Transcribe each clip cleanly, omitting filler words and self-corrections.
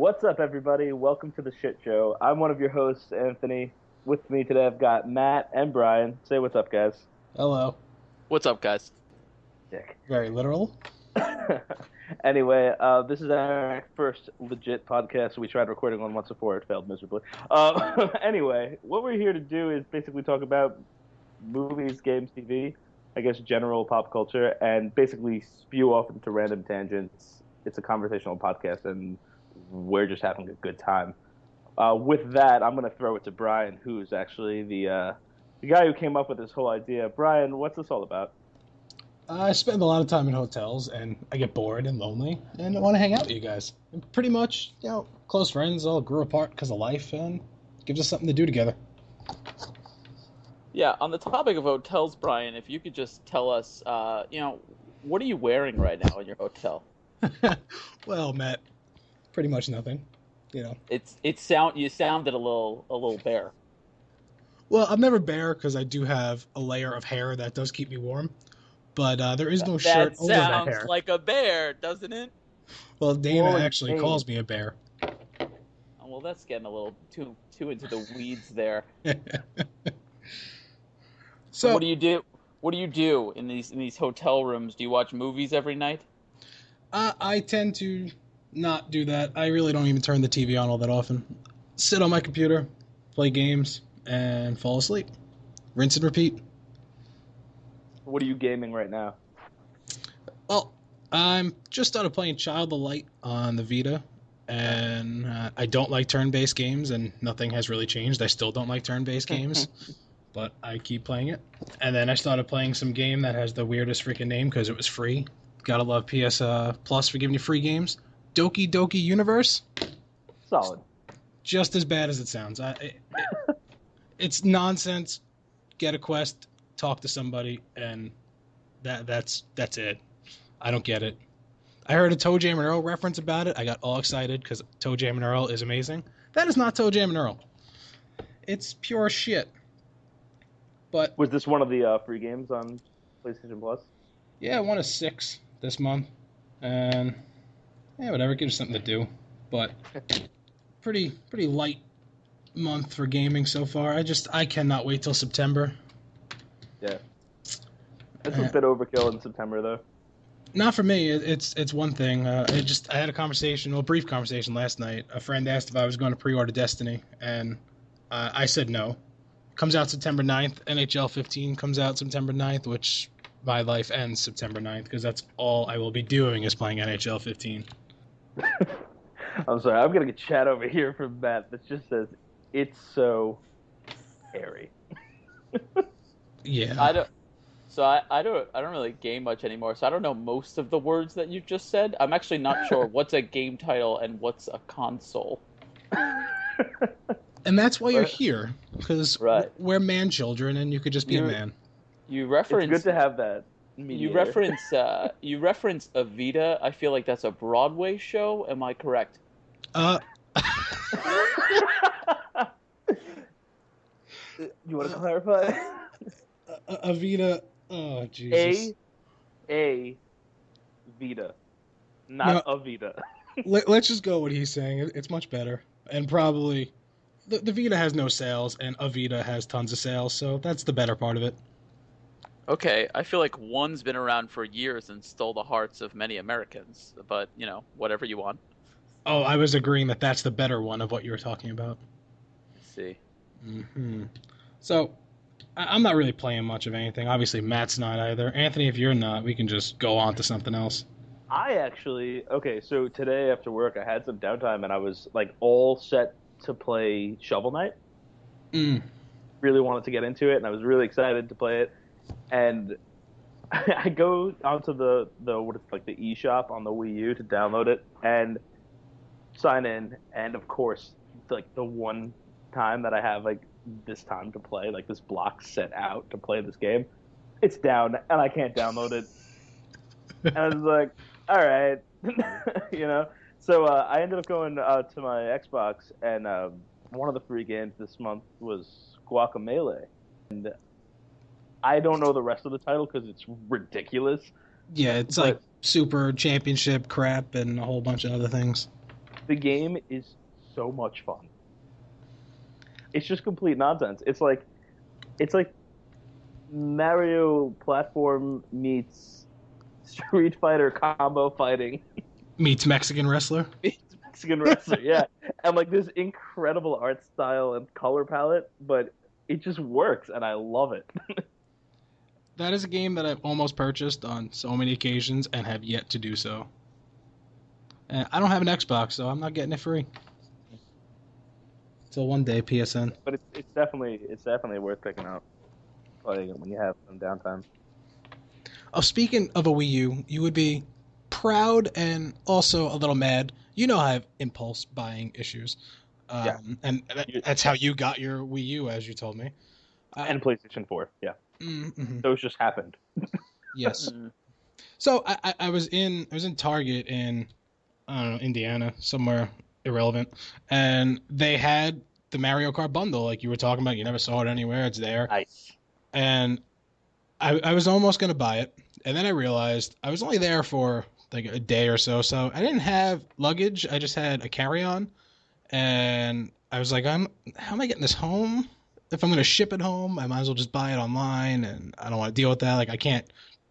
What's up, everybody? Welcome to the shit show. I'm one of your hosts, Anthony. With me today, I've got Matt and Brian. Say what's up, guys. Hello. What's up, guys? Dick. Very literal. Anyway, this is our first legit podcast. We tried recording one once before. It failed miserably. Anyway, what we're here to do is basically talk about movies, games, TV, I guess general pop culture, and basically spew off into random tangents. It's a conversational podcast, and we're just having a good time. With that, I'm going to throw it to Brian, who's actually the guy who came up with this whole idea. Brian, what's this all about? I spend a lot of time in hotels, and I get bored and lonely, and I want to hang out with you guys. And pretty much, close friends all grew apart because of life, and it gives us something to do together. Yeah, on the topic of hotels, Brian, if you could just tell us, what are you wearing right now in your hotel? Well, Matt, pretty much nothing. You sounded a little bare. Well, I'm never bare because I do have a layer of hair that does keep me warm, but there is no shirt over that hair. That sounds like a bear, doesn't it? Well, Dana Holy actually shame. calls me a bear. Oh, well, that's getting a little too into the weeds there. So What do you do? What do you do in these hotel rooms? Do you watch movies every night? I tend to not do that. I really don't even turn the TV on all that often. Sit on my computer, play games, and fall asleep. Rinse and repeat. What are you gaming right now? Well, I'm just started playing Child of Light on the Vita, and I don't like turn-based games, and nothing has really changed. I still don't like turn-based games, but I keep playing it. And then I started playing some game that has the weirdest freaking name because it was free. Gotta love PS Plus for giving you free games. Doki Doki Universe. Solid. Just as bad as it sounds. It's nonsense. Get a quest, talk to somebody, and that's it. I don't get it. I heard a Toe Jam and Earl reference about it. I got all excited because Toe Jam and Earl is amazing. That is not Toe Jam and Earl. It's pure shit. But Was this one of the free games on PlayStation Plus? yeah, one of 6 this month, and yeah, whatever. Gives you something to do. But pretty light month for gaming so far. I cannot wait till September. Yeah. That's a bit overkill in September, though. Not for me. It's one thing. I had a brief conversation last night. A friend asked if I was going to pre-order Destiny, and I said no. Comes out September 9th. NHL 15 comes out September 9th, which my life ends September 9th because that's all I will be doing is playing NHL 15. I'm sorry, I'm getting a chat over here from Matt that just says, it's so hairy. Yeah. I don't really game much anymore, so I don't know most of the words that you just said. I'm actually not sure what's a game title and what's a console. And that's why you're here, because Right. we're man children, and you could just be a man. You It's reference good to have that. you mediator. reference Evita. I feel like that's a Broadway show. Am I correct? You want to clarify? Avita. Oh, Jesus. A Vita, not Avita. Let's just go what he's saying. It's much better. And probably the Vita has no sales, and Avita has tons of sales, so that's the better part of it. Okay, I feel like one's been around for years and stole the hearts of many Americans, but, whatever you want. Oh, I was agreeing that that's the better one of what you were talking about. Let's see. Hmm. So, I'm not really playing much of anything. Obviously, Matt's not either. Anthony, if you're not, we can just go on to something else. So today after work, I had some downtime and I was like all set to play Shovel Knight. Really wanted to get into it and I was really excited to play it. And I go onto the eShop on the Wii U to download it and sign in. And of course, like the one time that I have like this time to play, like this block set out to play this game, it's down and I can't download it. And I was like, all right, So I ended up going to my Xbox, and one of the free games this month was Guacamelee. And I don't know the rest of the title because it's ridiculous. Yeah, it's like Super Championship crap and a whole bunch of other things. The game is so much fun. It's just complete nonsense. It's like Mario platform meets Street Fighter combo fighting Meets Mexican wrestler. meets Mexican wrestler. Yeah, and like this incredible art style and color palette, but it just works, and I love it. That is a game that I've almost purchased on so many occasions and have yet to do so. And I don't have an Xbox, so I'm not getting it free. Till one day, PSN. But it's definitely worth picking up, playing it when you have some downtime. Oh, speaking of a Wii U, you would be proud and also a little mad. You know I have impulse buying issues. Yeah. And that's how you got your Wii U, as you told me. And PlayStation 4, yeah. Mm-hmm. Those just happened. Yes. So I was in Target in, I don't know, Indiana, somewhere irrelevant, and they had the Mario Kart bundle, like you were talking about. You never saw it anywhere. It's there. Nice. And I was almost going to buy it, and then I realized I was only there for like a day or so, so I didn't have luggage. I just had a carry-on, and I was like, how am I getting this home? If I'm going to ship it home, I might as well just buy it online, and I don't want to deal with that. Like, I'm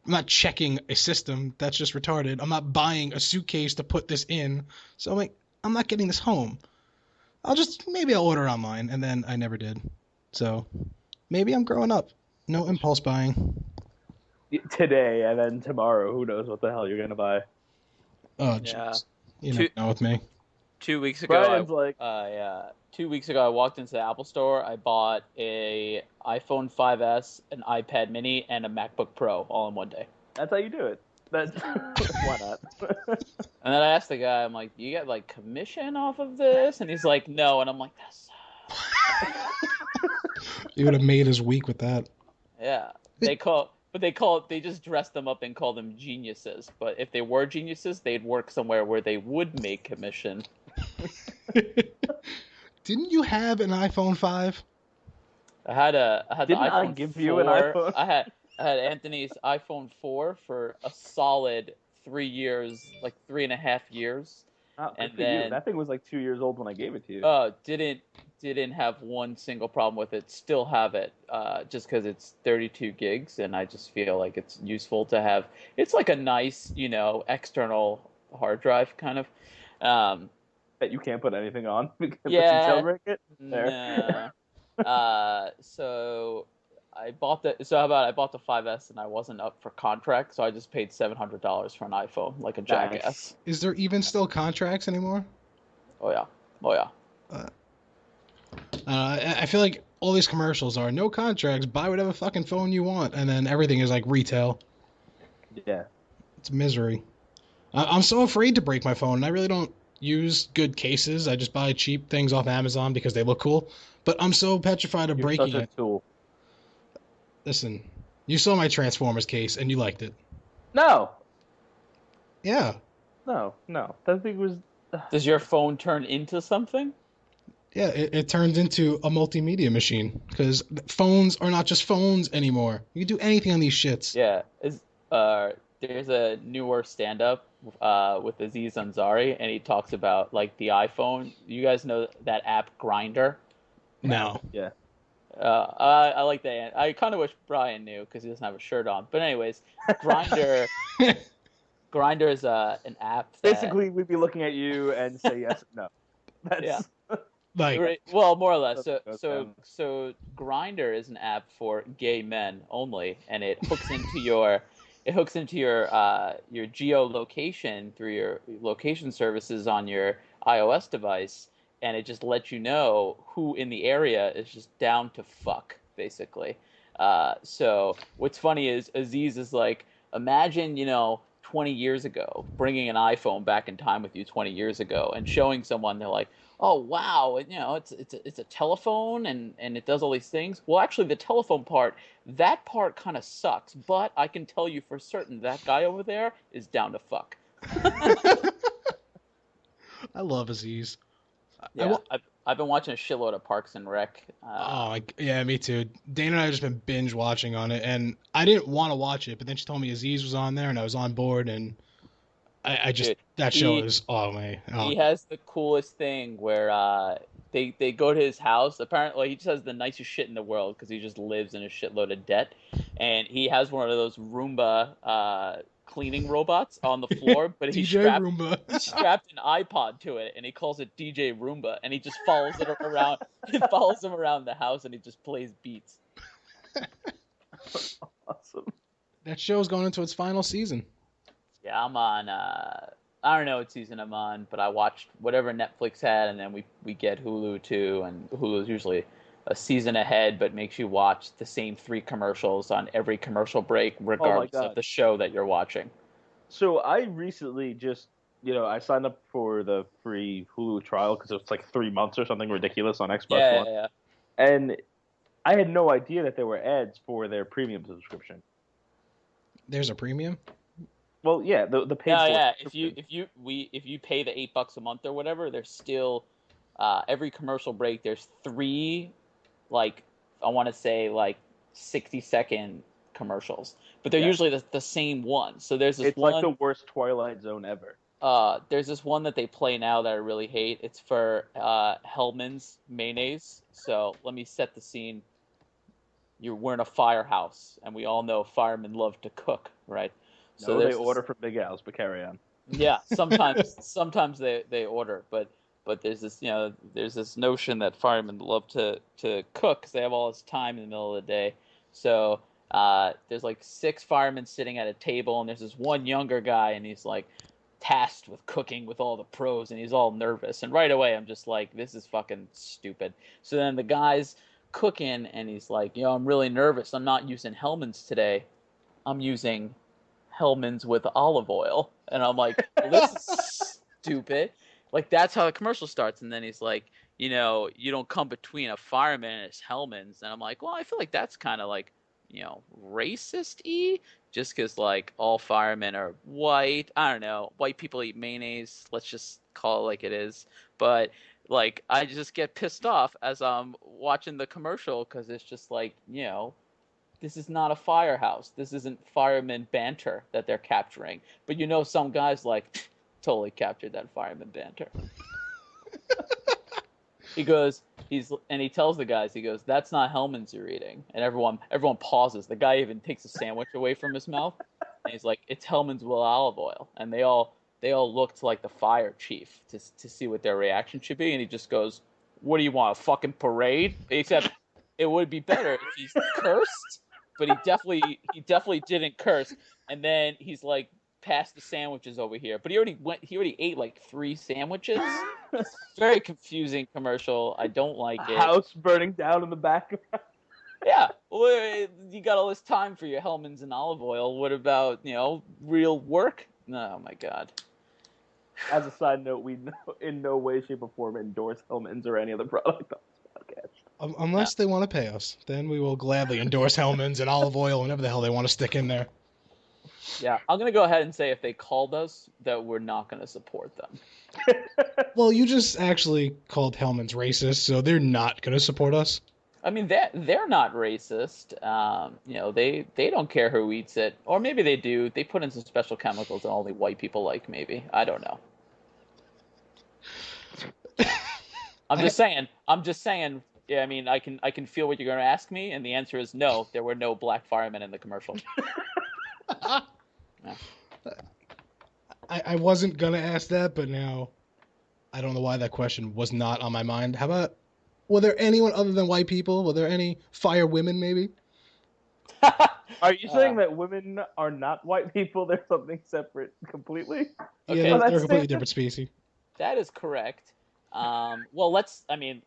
not checking a system. That's just retarded. I'm not buying a suitcase to put this in. So I'm like, I'm not getting this home. Maybe I'll order online, and then I never did. So maybe I'm growing up. No impulse buying. Today and then tomorrow, who knows what the hell you're gonna buy? Oh, jeez. You never know with me. 2 weeks ago, Brian's 2 weeks ago, I walked into the Apple Store. I bought a iPhone 5S, an iPad Mini, and a MacBook Pro all in one day. That's how you do it. That's why not? And then I asked the guy, I'm like, "Do you get like commission off of this?" And he's like, "No." And I'm like, "That's." You would have made his week with that. Yeah, they just dress them up and call them geniuses. But if they were geniuses, they'd work somewhere where they would make commission. Didn't you have an iPhone 5? I had the Didn't iPhone I give you an iPhone? I had Anthony's iPhone 4 for a solid 3 years, like 3.5 years. Oh, and good for you. then That thing was like 2 years old when I gave it to you. Didn't have one single problem with it. Still have it, just because it's 32 gigs, and I just feel like it's useful to have. It's like a nice, external hard drive kind of. That you can't put anything on because you jailbreak it. There. Nah. So I bought the 5S, and I wasn't up for contract, so I just paid $700 for an iPhone, like a jackass. Is there even still contracts anymore? Oh yeah. I feel like all these commercials are no contracts, buy whatever fucking phone you want, and then everything is like retail. Yeah. It's misery. I'm so afraid to break my phone, and I really don't use good cases. I just buy cheap things off Amazon because they look cool. But I'm so petrified of breaking such a it. Tool. Listen, you saw my Transformers case, and you liked it. No. Yeah. No. That thing was... Does your phone turn into something? Yeah, it turns into a multimedia machine because phones are not just phones anymore. You can do anything on these shits. Yeah, there's a newer stand-up with Aziz Ansari, and he talks about like the iPhone. You guys know that app Grindr? No. Yeah. I like that. I kind of wish Brian knew because he doesn't have a shirt on. But anyways, Grindr. Grindr is an app. Basically, we'd be looking at you and say yes, no. That's... Yeah. Like, well, more or less. So Grindr is an app for gay men only, and it hooks into your geolocation through your location services on your iOS device, and it just lets you know who in the area is just down to fuck, basically. So what's funny is Aziz is like, imagine 20 years ago, bringing an iPhone back in time with you 20 years ago and showing someone, they're like, oh, wow, it's a telephone and it does all these things. Well, actually, the telephone part kind of sucks, but I can tell you for certain that guy over there is down to fuck. I love Aziz. Yeah, I've been watching a shitload of Parks and Rec. Yeah, me too. Dana and I have just been binge watching on it, and I didn't want to watch it, but then she told me Aziz was on there, and I was on board, and I just Dude, that show is he has the coolest thing where they go to his house. Apparently, he just has the nicest shit in the world because he just lives in a shitload of debt, and he has one of those Roomba cleaning robots on the floor, but he DJ Roomba. he strapped an iPod to it, and he calls it DJ Roomba, and he just follows it around. He follows him around the house, and he just plays beats. Awesome. That show's going into its final season. Yeah, I'm on. I don't know what season I'm on, but I watched whatever Netflix had, and then we get Hulu too, and Hulu's usually a season ahead, but makes you watch the same 3 commercials on every commercial break, regardless of the show that you're watching. So I recently just, I signed up for the free Hulu trial because it's like 3 months or something ridiculous on Xbox One. Yeah. And I had no idea that there were ads for their premium subscription. There's a premium? Well, yeah, the paid. Yeah. If you pay the $8 a month or whatever, there's still every commercial break. There's 3, like I want to say like 60-second commercials, but they're usually the same one. So there's this one. It's like the worst Twilight Zone ever. There's this one that they play now that I really hate. It's for Hellmann's mayonnaise. So let me set the scene. We're in a firehouse, and we all know firemen love to cook, right? So they order from Big Al's, but carry on. Yeah, sometimes they order, but there's this notion that firemen love to cook because they have all this time in the middle of the day. So there's like 6 firemen sitting at a table, and there's this one younger guy, and he's like tasked with cooking with all the pros, and he's all nervous. And right away, I'm just like, this is fucking stupid. So then the guy's cooking, and he's like, I'm really nervous. I'm not using Hellmann's today. I'm using Hellmann's with olive oil. And I'm like, well, this is stupid. Like, that's how the commercial starts. And then he's like, you don't come between a fireman and his Hellmann's. And I'm like, well, I feel like that's kind of like, racist-y, just because like all firemen are white. I don't know, white people eat mayonnaise, let's just call it like it is. But like, I just get pissed off as I'm watching the commercial because it's just like, this is not a firehouse. This isn't fireman banter that they're capturing. But some guys like totally captured that fireman banter. He tells the guys, he goes, that's not Hellmann's you're eating. And everyone pauses. The guy even takes a sandwich away from his mouth. And he's like, it's Hellmann's with olive oil. And they all look to like the fire chief to see what their reaction should be. And he just goes, what do you want, a fucking parade? Except it would be better if he cursed, but he definitely didn't curse. And then he's like, pass the sandwiches over here. But he already ate like 3 sandwiches. Very confusing commercial. I don't like it. House burning down in the background. Yeah, well, you got all this time for your Hellmann's and olive oil. What about real work? Oh my god. As a side note, we in no way, shape, or form endorse Hellmann's or any other product on this podcast. Unless they want to pay us, then we will gladly endorse Hellmann's and olive oil, whatever the hell they want to stick in there. Yeah, I'm going to go ahead and say if they called us, that we're not going to support them. Well, you just actually called Hellmann's racist, so they're not going to support us. I mean, they're not racist. They don't care who eats it. Or maybe they do. They put in some special chemicals that only white people like, maybe. I don't know. I'm just saying. Yeah, I mean, I can feel what you're going to ask me, and the answer is no. There were no black firemen in the commercial. No. I wasn't gonna ask that, but now I don't know why that question was not on my mind. How about, were there anyone other than white people? Were there any fire women, maybe? Are you saying that women are not white people? They're something separate completely? Okay. Yeah, they're a completely different species. That is correct. Well, let me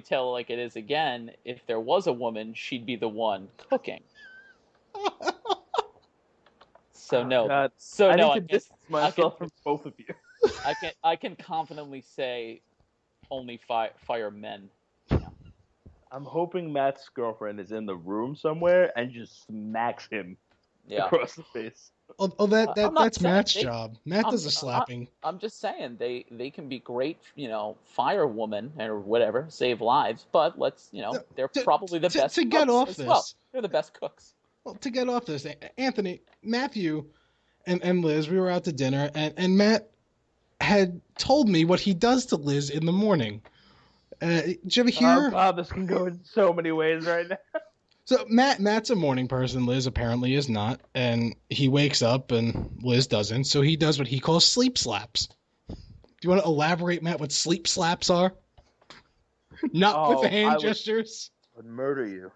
tell like it is again. If there was a woman, she'd be the one cooking. So no. God. So no. I need to distance myself from both of you. I can confidently say only firemen. I'm hoping Matt's girlfriend is in the room somewhere and just smacks him across the face. Oh, that's Matt's job. Matt does the slapping. I'm just saying they can be great, firewoman or whatever, save lives. But they're probably the best. To get off this, well. They're the best cooks. Well, to get off this, Anthony, Matthew, and Liz, we were out to dinner, and Matt had told me what he does to Liz in the morning. Did you ever hear? Oh God, this can go in so many ways right now. So Matt's a morning person. Liz apparently is not, and he wakes up and Liz doesn't. So he does what he calls sleep slaps. Do you want to elaborate, Matt, what sleep slaps are? Not with the hand gestures. Would murder you.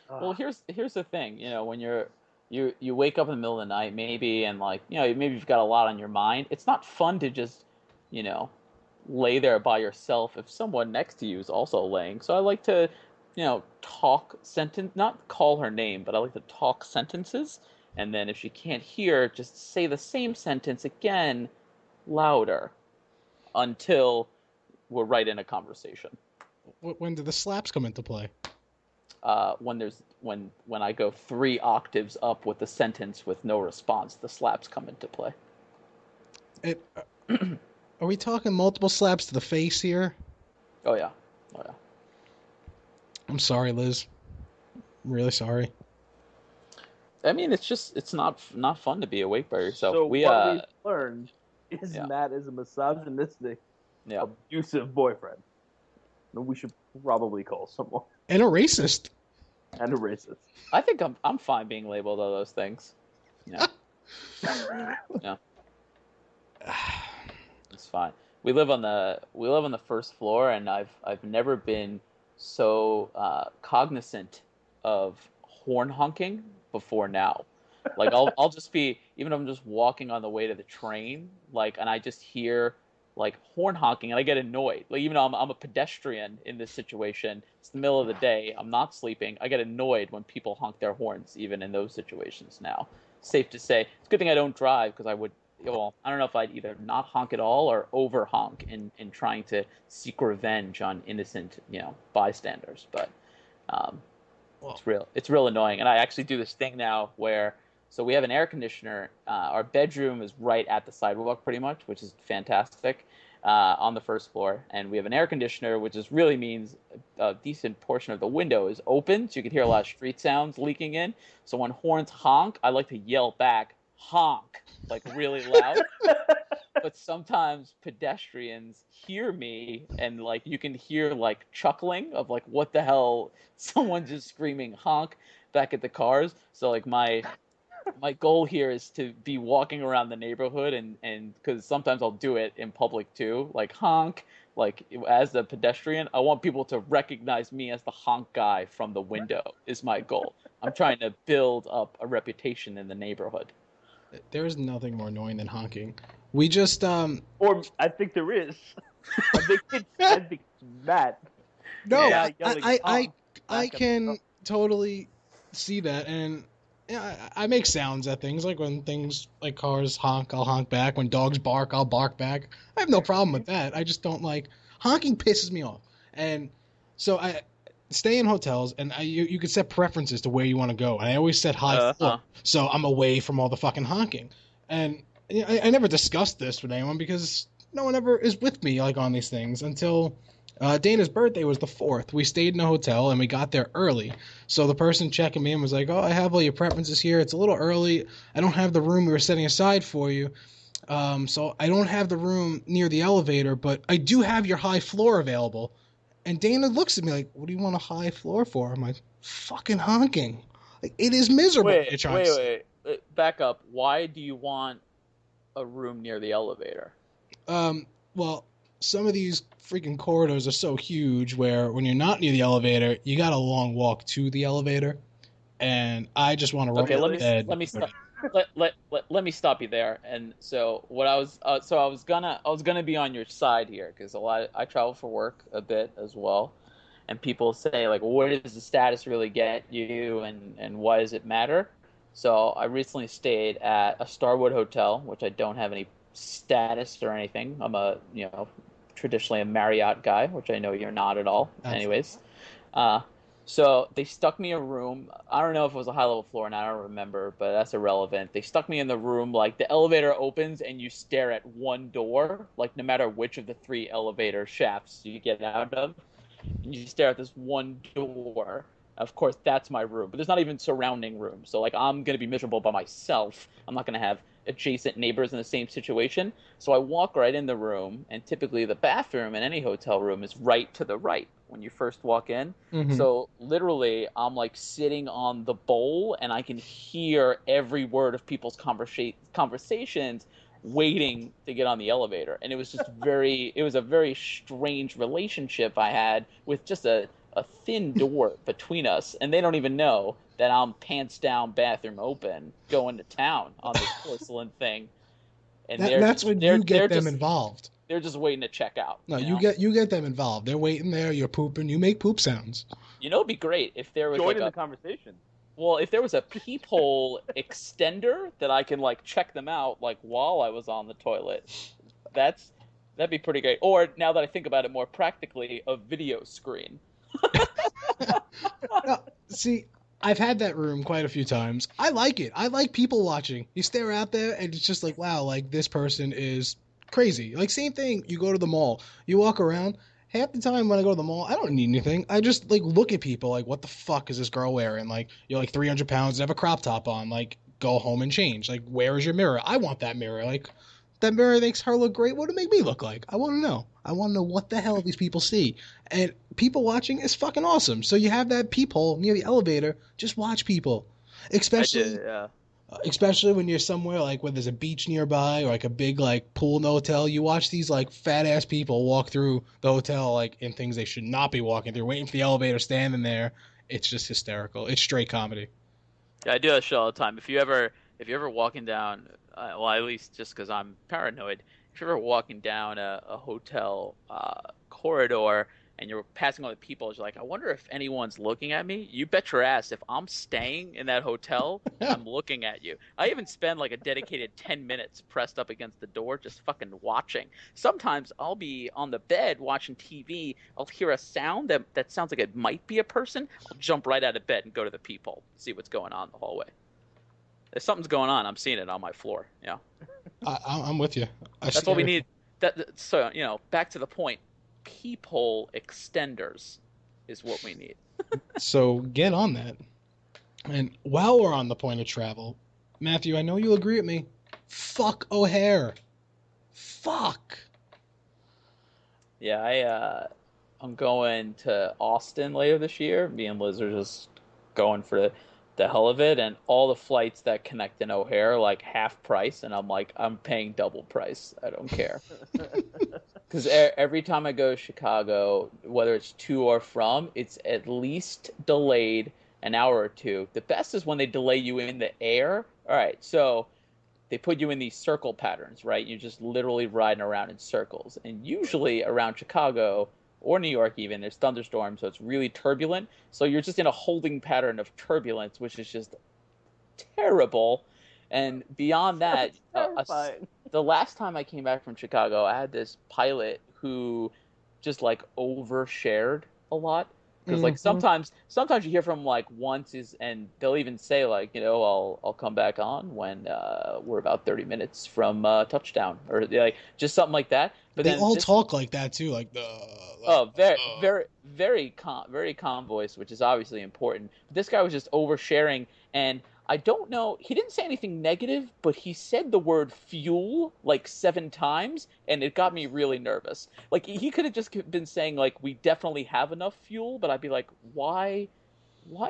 Well, here's the thing. When you wake up in the middle of the night, maybe, and maybe you've got a lot on your mind. It's not fun to just, lay there by yourself if someone next to you is also laying. So I like to, talk not call her name, but I like to talk sentences. And then if she can't hear, just say the same sentence again, louder, until we're right in a conversation. When do the slaps come into play? When I go 3 octaves up with the sentence with no response, the slaps come into play. Are we talking multiple slaps to the face here? Oh yeah. I'm sorry, Liz. I'm really sorry. I mean, it's not fun to be awake by yourself. So what we've learned is Matt is a misogynistic, abusive boyfriend. And we should probably call someone. And a racist. I think I'm fine being labeled all those things. Yeah. Yeah. It's fine. We live on the first floor, and I've never been so cognizant of horn honking before now. Like I'll just be, even if I'm just walking on the way to the train, and I just hear horn honking, and I get annoyed. Even though I'm a pedestrian in this situation, it's the middle of the day, I'm not sleeping, I get annoyed when people honk their horns, even in those situations now. Safe to say, it's a good thing I don't drive, because I don't know if I'd either not honk at all or over honk in trying to seek revenge on innocent, bystanders. But it's real annoying. And I actually do this thing now where, so we have an air conditioner. Our bedroom is right at the sidewalk pretty much, which is fantastic, on the first floor. And we have an air conditioner, which really means a decent portion of the window is open, so you can hear a lot of street sounds leaking in. So when horns honk, I like to yell back, honk, really loud. But sometimes pedestrians hear me, and you can hear chuckling of what the hell, someone just screaming honk back at the cars. So my goal here is to be walking around the neighborhood, and because sometimes I'll do it in public too, honk, as a pedestrian. I want people to recognize me as the honk guy from the window is my goal. I'm trying to build up a reputation in the neighborhood. There is nothing more annoying than honking. We just or I think there is. I think it's Matt. No, yeah, I can totally see that, and I make sounds at things, when things cars honk, I'll honk back. When dogs bark, I'll bark back. I have no problem with that. I just don't honking pisses me off, and so I stay in hotels, and you can set preferences to where you want to go, and I always set high floor, so I'm away from all the fucking honking. And I never discussed this with anyone because no one ever is with me on these things until Dana's birthday was the 4th. We stayed in a hotel and we got there early. So the person checking me in was like, "Oh, I have all your preferences here. It's a little early. I don't have the room we were setting aside for you. So I don't have the room near the elevator, but I do have your high floor available." And Dana looks at me like, "What do you want a high floor for?" I'm like, "Fucking honking. It is miserable." Wait. Back up. Why do you want a room near the elevator? Well, some of these freaking corridors are so huge where when you're not near the elevator, you got a long walk to the elevator, and I just want to run to bed. Let me stop. Let me stop you there. And so what I was gonna be on your side here, because I travel for work a bit as well, and people say what does the status really get you, and why does it matter? So I recently stayed at a Starwood hotel, which I don't have any status or anything. I'm traditionally a Marriott guy, which I know you're not at all. Anyways, so they stuck me in a room. I don't know if it was a high-level floor, and I don't remember, but that's irrelevant. They stuck me in the room, the elevator opens, and you stare at one door, no matter which of the 3 elevator shafts you get out of, and you stare at this one door. Of course, that's my room, but there's not even surrounding room. So I'm going to be miserable by myself. I'm not going to have adjacent neighbors in the same situation. So I walk right in the room, and typically the bathroom in any hotel room is right to the right when you first walk in. Mm-hmm. So literally, I'm like sitting on the bowl, and I can hear every word of people's conversations waiting to get on the elevator. And it was just it was a very strange relationship I had with just a thin door between us, and they don't even know that I'm pants down, bathroom open, going to town on this porcelain thing. And that's when you get them involved. They're just waiting to check out. No, you get them involved. They're waiting there. You're pooping. You make poop sounds. You know, it'd be great if there was join in the conversation. Well, if there was a peephole extender that I can like check them out like while I was on the toilet, that'd be pretty great. Or now that I think about it more practically, a video screen. No, see, I've had that room quite a few times. I like it. I like people watching. You stare out there and it's just like, wow, like this person is crazy. Like same thing, you go to the mall, you walk around. Half the time when I go to the mall, I don't need anything. I just like look at people like, what the fuck is this girl wearing? Like, you're like 300 pounds and have a crop top on. Like, go home and change. Like, where is your mirror? I want that mirror. Like, that mirror makes her look great. What would it make me look like? I want to know. I want to know what the hell these people see. And people watching is fucking awesome. So you have that peephole near the elevator. Just watch people. Especially when you're somewhere like where there's a beach nearby or like a big like pool in the hotel. You watch these like fat ass people walk through the hotel like in things they should not be walking through, waiting for the elevator, standing there. It's just hysterical. It's straight comedy. Yeah, I do that shit all the time. If you're ever walking down, well, at least just because I'm paranoid, if you're ever walking down a hotel corridor and you're passing all the people, you're like, I wonder if anyone's looking at me. You bet your ass, if I'm staying in that hotel, I'm looking at you. I even spend like a dedicated 10 minutes pressed up against the door just fucking watching. Sometimes I'll be on the bed watching TV. I'll hear a sound that sounds like it might be a person. I'll jump right out of bed and go to the peephole, see what's going on in the hallway. If something's going on, I'm seeing it on my floor. Yeah, I'm with you. That's what we need. So, back to the point. Peephole extenders is what we need. So get on that. And while we're on the point of travel, Matthew, I know you'll agree with me. Fuck O'Hare. Fuck. Yeah, I'm going to Austin later this year. Me and Liz are just going for the hell of it, and all the flights that connect in O'Hare are like half price, and I'm like, I'm paying double price. I don't care. Because every time I go to Chicago, whether it's to or from, it's at least delayed an hour or two. The best is when they delay you in the air. All right, so they put you in these circle patterns, right? You're just literally riding around in circles. And usually around Chicago or New York even, there's thunderstorms, so it's really turbulent. So you're just in a holding pattern of turbulence, which is just terrible. And beyond that, the last time I came back from Chicago, I had this pilot who just like overshared a lot. Because like sometimes you hear from like once and they'll even say like, I'll come back on when we're about 30 minutes from touchdown, or like just something like that. But they all talk like that too, like very calm voice, which is obviously important. But this guy was just oversharing, and I don't know. He didn't say anything negative, but he said the word fuel like 7 times, and it got me really nervous. Like, he could have just been saying, like, we definitely have enough fuel, but I'd be like, why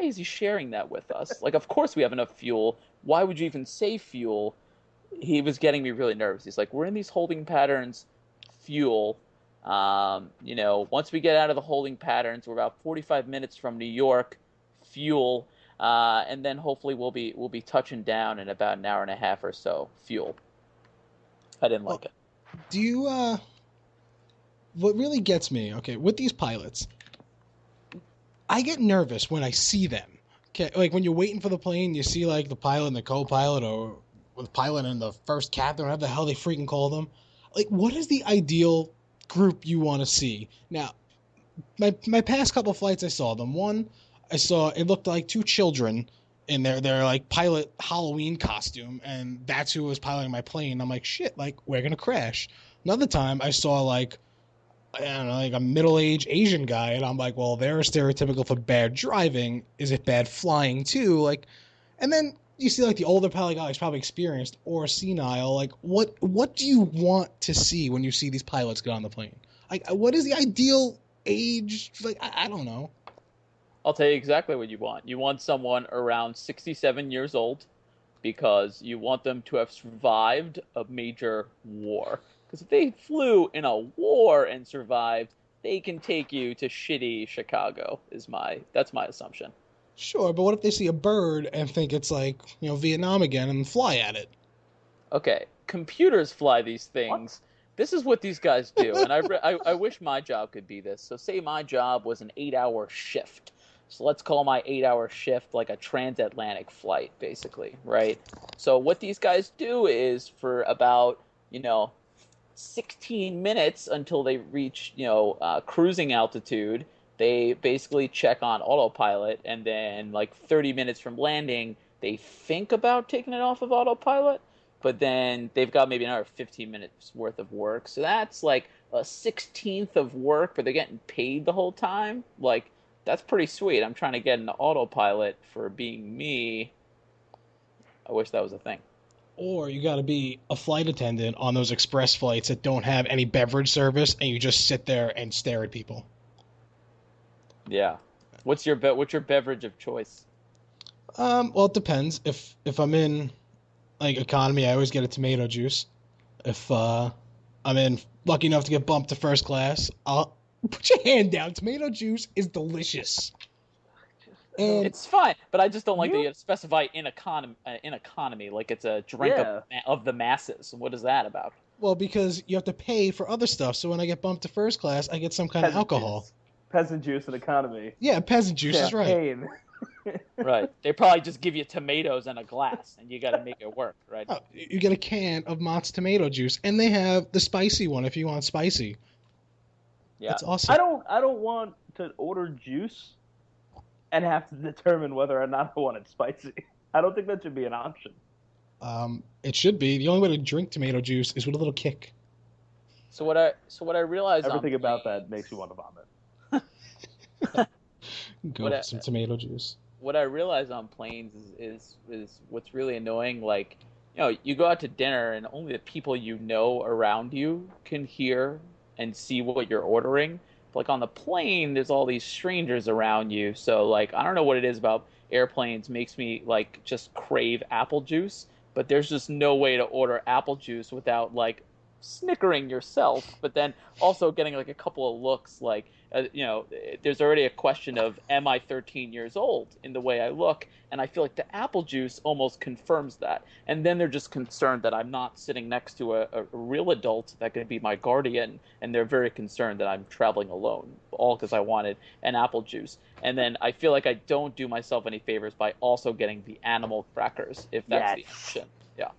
is he sharing that with us? Like, of course we have enough fuel. Why would you even say fuel? He was getting me really nervous. He's like, we're in these holding patterns, fuel. Once we get out of the holding patterns, we're about 45 minutes from New York, fuel. And then hopefully we'll be touching down in about an hour and a half or so. Fuel. I didn't like it. Do you? What really gets me, okay, with these pilots, I get nervous when I see them. Okay, like when you're waiting for the plane, you see like the pilot and the co-pilot, or the pilot and the first captain, whatever the hell they freaking call them. Like, what is the ideal group you want to see? Now, my past couple flights, I saw them. One, I saw it looked like 2 children in their like pilot Halloween costume, and that's who was piloting my plane. I'm like, shit, like we're gonna crash. Another time I saw like, I don't know, like a middle-aged Asian guy, and I'm like, well, they're stereotypical for bad driving. Is it bad flying too? Like, and then you see like the older pilot guy is probably experienced or senile. Like what do you want to see when you see these pilots get on the plane? Like what is the ideal age? Like I don't know. I'll tell you exactly what you want. You want someone around 67 years old because you want them to have survived a major war. Because if they flew in a war and survived, they can take you to shitty Chicago. That's my assumption. Sure, but what if they see a bird and think it's like, Vietnam again and fly at it? Okay, computers fly these things. What? This is what these guys do, and I wish my job could be this. So say my job was an 8-hour shift. So let's call my 8-hour shift like a transatlantic flight, basically, right? So what these guys do is for about, 16 minutes until they reach, cruising altitude, they basically check on autopilot, and then like 30 minutes from landing, they think about taking it off of autopilot, but then they've got maybe another 15 minutes worth of work. So that's like a 16th of work, but they're getting paid the whole time. Like, that's pretty sweet. I'm trying to get into autopilot for being me. I wish that was a thing. Or you got to be a flight attendant on those express flights that don't have any beverage service, and you just sit there and stare at people. Yeah. What's your beverage of choice? Well, it depends. If I'm in like economy, I always get a tomato juice. If I'm in lucky enough to get bumped to first class, I'll put your hand down. Tomato juice is delicious. And it's fine, but I just don't like that you specify in economy like it's a drink of the masses. What is that about? Well, because you have to pay for other stuff. So when I get bumped to first class, I get some kind of alcohol. Juice. Peasant juice and economy. Yeah, peasant juice is right. Right. They probably just give you tomatoes and a glass, and you got to make it work, right? Oh, you get a can of Mott's tomato juice, and they have the spicy one if you want spicy. Yeah, that's awesome. I don't want to order juice and have to determine whether or not I want it spicy. I don't think that should be an option. It should be. The only way to drink tomato juice is with a little kick. So what I realized everything about that makes you want to vomit. Go for some tomato juice. What I realize on planes is what's really annoying. Like, you go out to dinner and only the people you know around you can hear and see what you're ordering. Like on the plane, there's all these strangers around you. So like, I don't know what it is about airplanes makes me like just crave apple juice, but there's just no way to order apple juice without like snickering yourself, but then also getting like a couple of looks like, there's already a question of, am I 13 years old in the way I look? And I feel like the apple juice almost confirms that. And then they're just concerned that I'm not sitting next to a real adult that could be my guardian. And they're very concerned that I'm traveling alone, all because I wanted an apple juice. And then I feel like I don't do myself any favors by also getting the animal crackers, if that's the option. Yeah.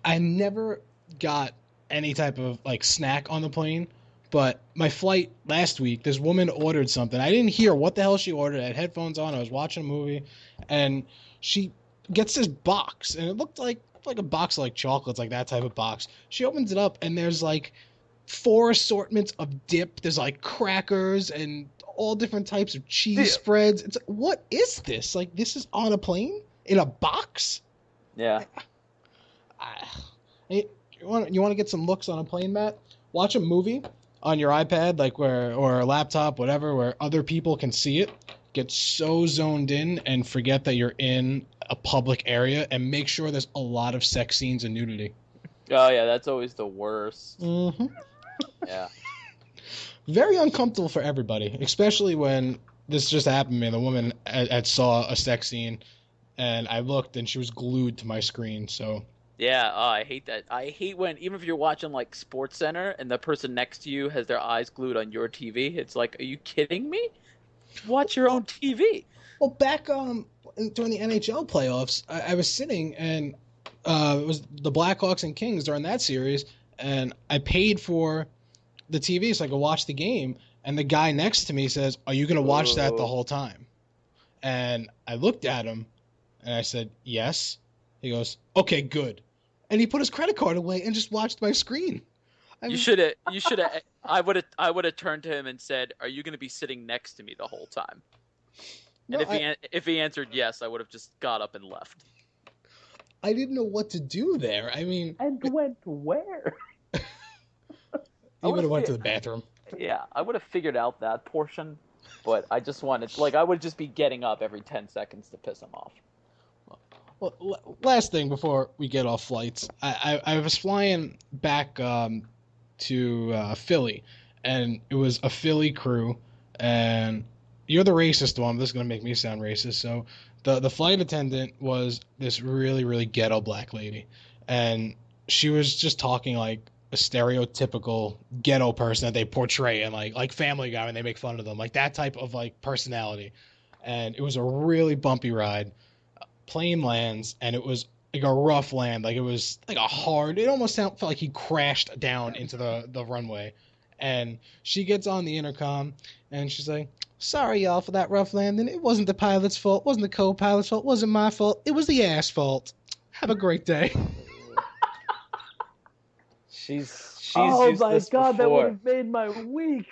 I never got any type of like snack on the plane, but my flight last week, this woman ordered something. I didn't hear what the hell she ordered. I had headphones on. I was watching a movie, and she gets this box, and it looked like a box of like chocolates, like that type of box. She opens it up, and there's like 4 assortments of dip. There's like crackers and all different types of cheese spreads. It's like, what is this? Like, this is on a plane in a box? Yeah. You want to get some looks on a plane, Matt? Watch a movie on your iPad, like or a laptop, whatever, where other people can see it. Get so zoned in and forget that you're in a public area, and make sure there's a lot of sex scenes and nudity. Oh yeah, that's always the worst. Mm-hmm. Yeah. Very uncomfortable for everybody, especially when this just happened to me. The woman had saw a sex scene, and I looked, and she was glued to my screen. So. Yeah, I hate that. I hate when, even if you're watching like Sports Center and the person next to you has their eyes glued on your TV, it's like, are you kidding me? Watch your own TV. Well, back during the NHL playoffs, I was sitting, and it was the Blackhawks and Kings during that series, and I paid for the TV so I could watch the game, and the guy next to me says, are you going to watch that the whole time? And I looked at him, and I said, yes. He goes, okay, good. And he put his credit card away and just watched my screen. You should have. I would have turned to him and said, "Are you going to be sitting next to me the whole time?" No, and if he answered yes, I would have just got up and left. I didn't know what to do there. I mean, and went where? You would have went to the bathroom. Yeah, I would have figured out that portion, but I just wanted, I would just be getting up every 10 seconds to piss him off. Well, last thing before we get off flights, I was flying back to Philly, and it was a Philly crew, and you're the racist one. This is going to make me sound racist. So the flight attendant was this really, really ghetto black lady, and she was just talking like a stereotypical ghetto person that they portray in like Family Guy when they make fun of them, like that type of like personality. And it was a really bumpy ride. Plane lands, and it was like a rough land. Like it was like a hard. It almost felt like he crashed down into the runway. And she gets on the intercom, and she's like, "Sorry, y'all, for that rough landing. It wasn't the pilot's fault. It wasn't the co-pilot's fault. It wasn't my fault. It was the asphalt. Have a great day." She's oh used my this god, that before. would have made my week.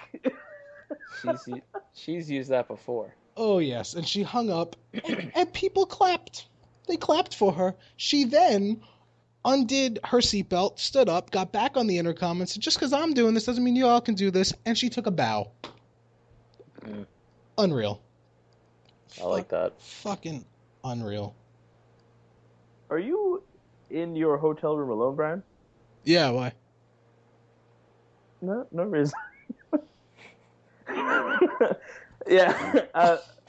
she's used that before. Oh, yes. And she hung up, and people clapped. They clapped for her. She then undid her seatbelt, stood up, got back on the intercom, and said, "Just because I'm doing this doesn't mean you all can do this." And she took a bow. Unreal. I like that. Fucking unreal. Are you in your hotel room alone, Brian? Yeah, why? No reason. Yeah,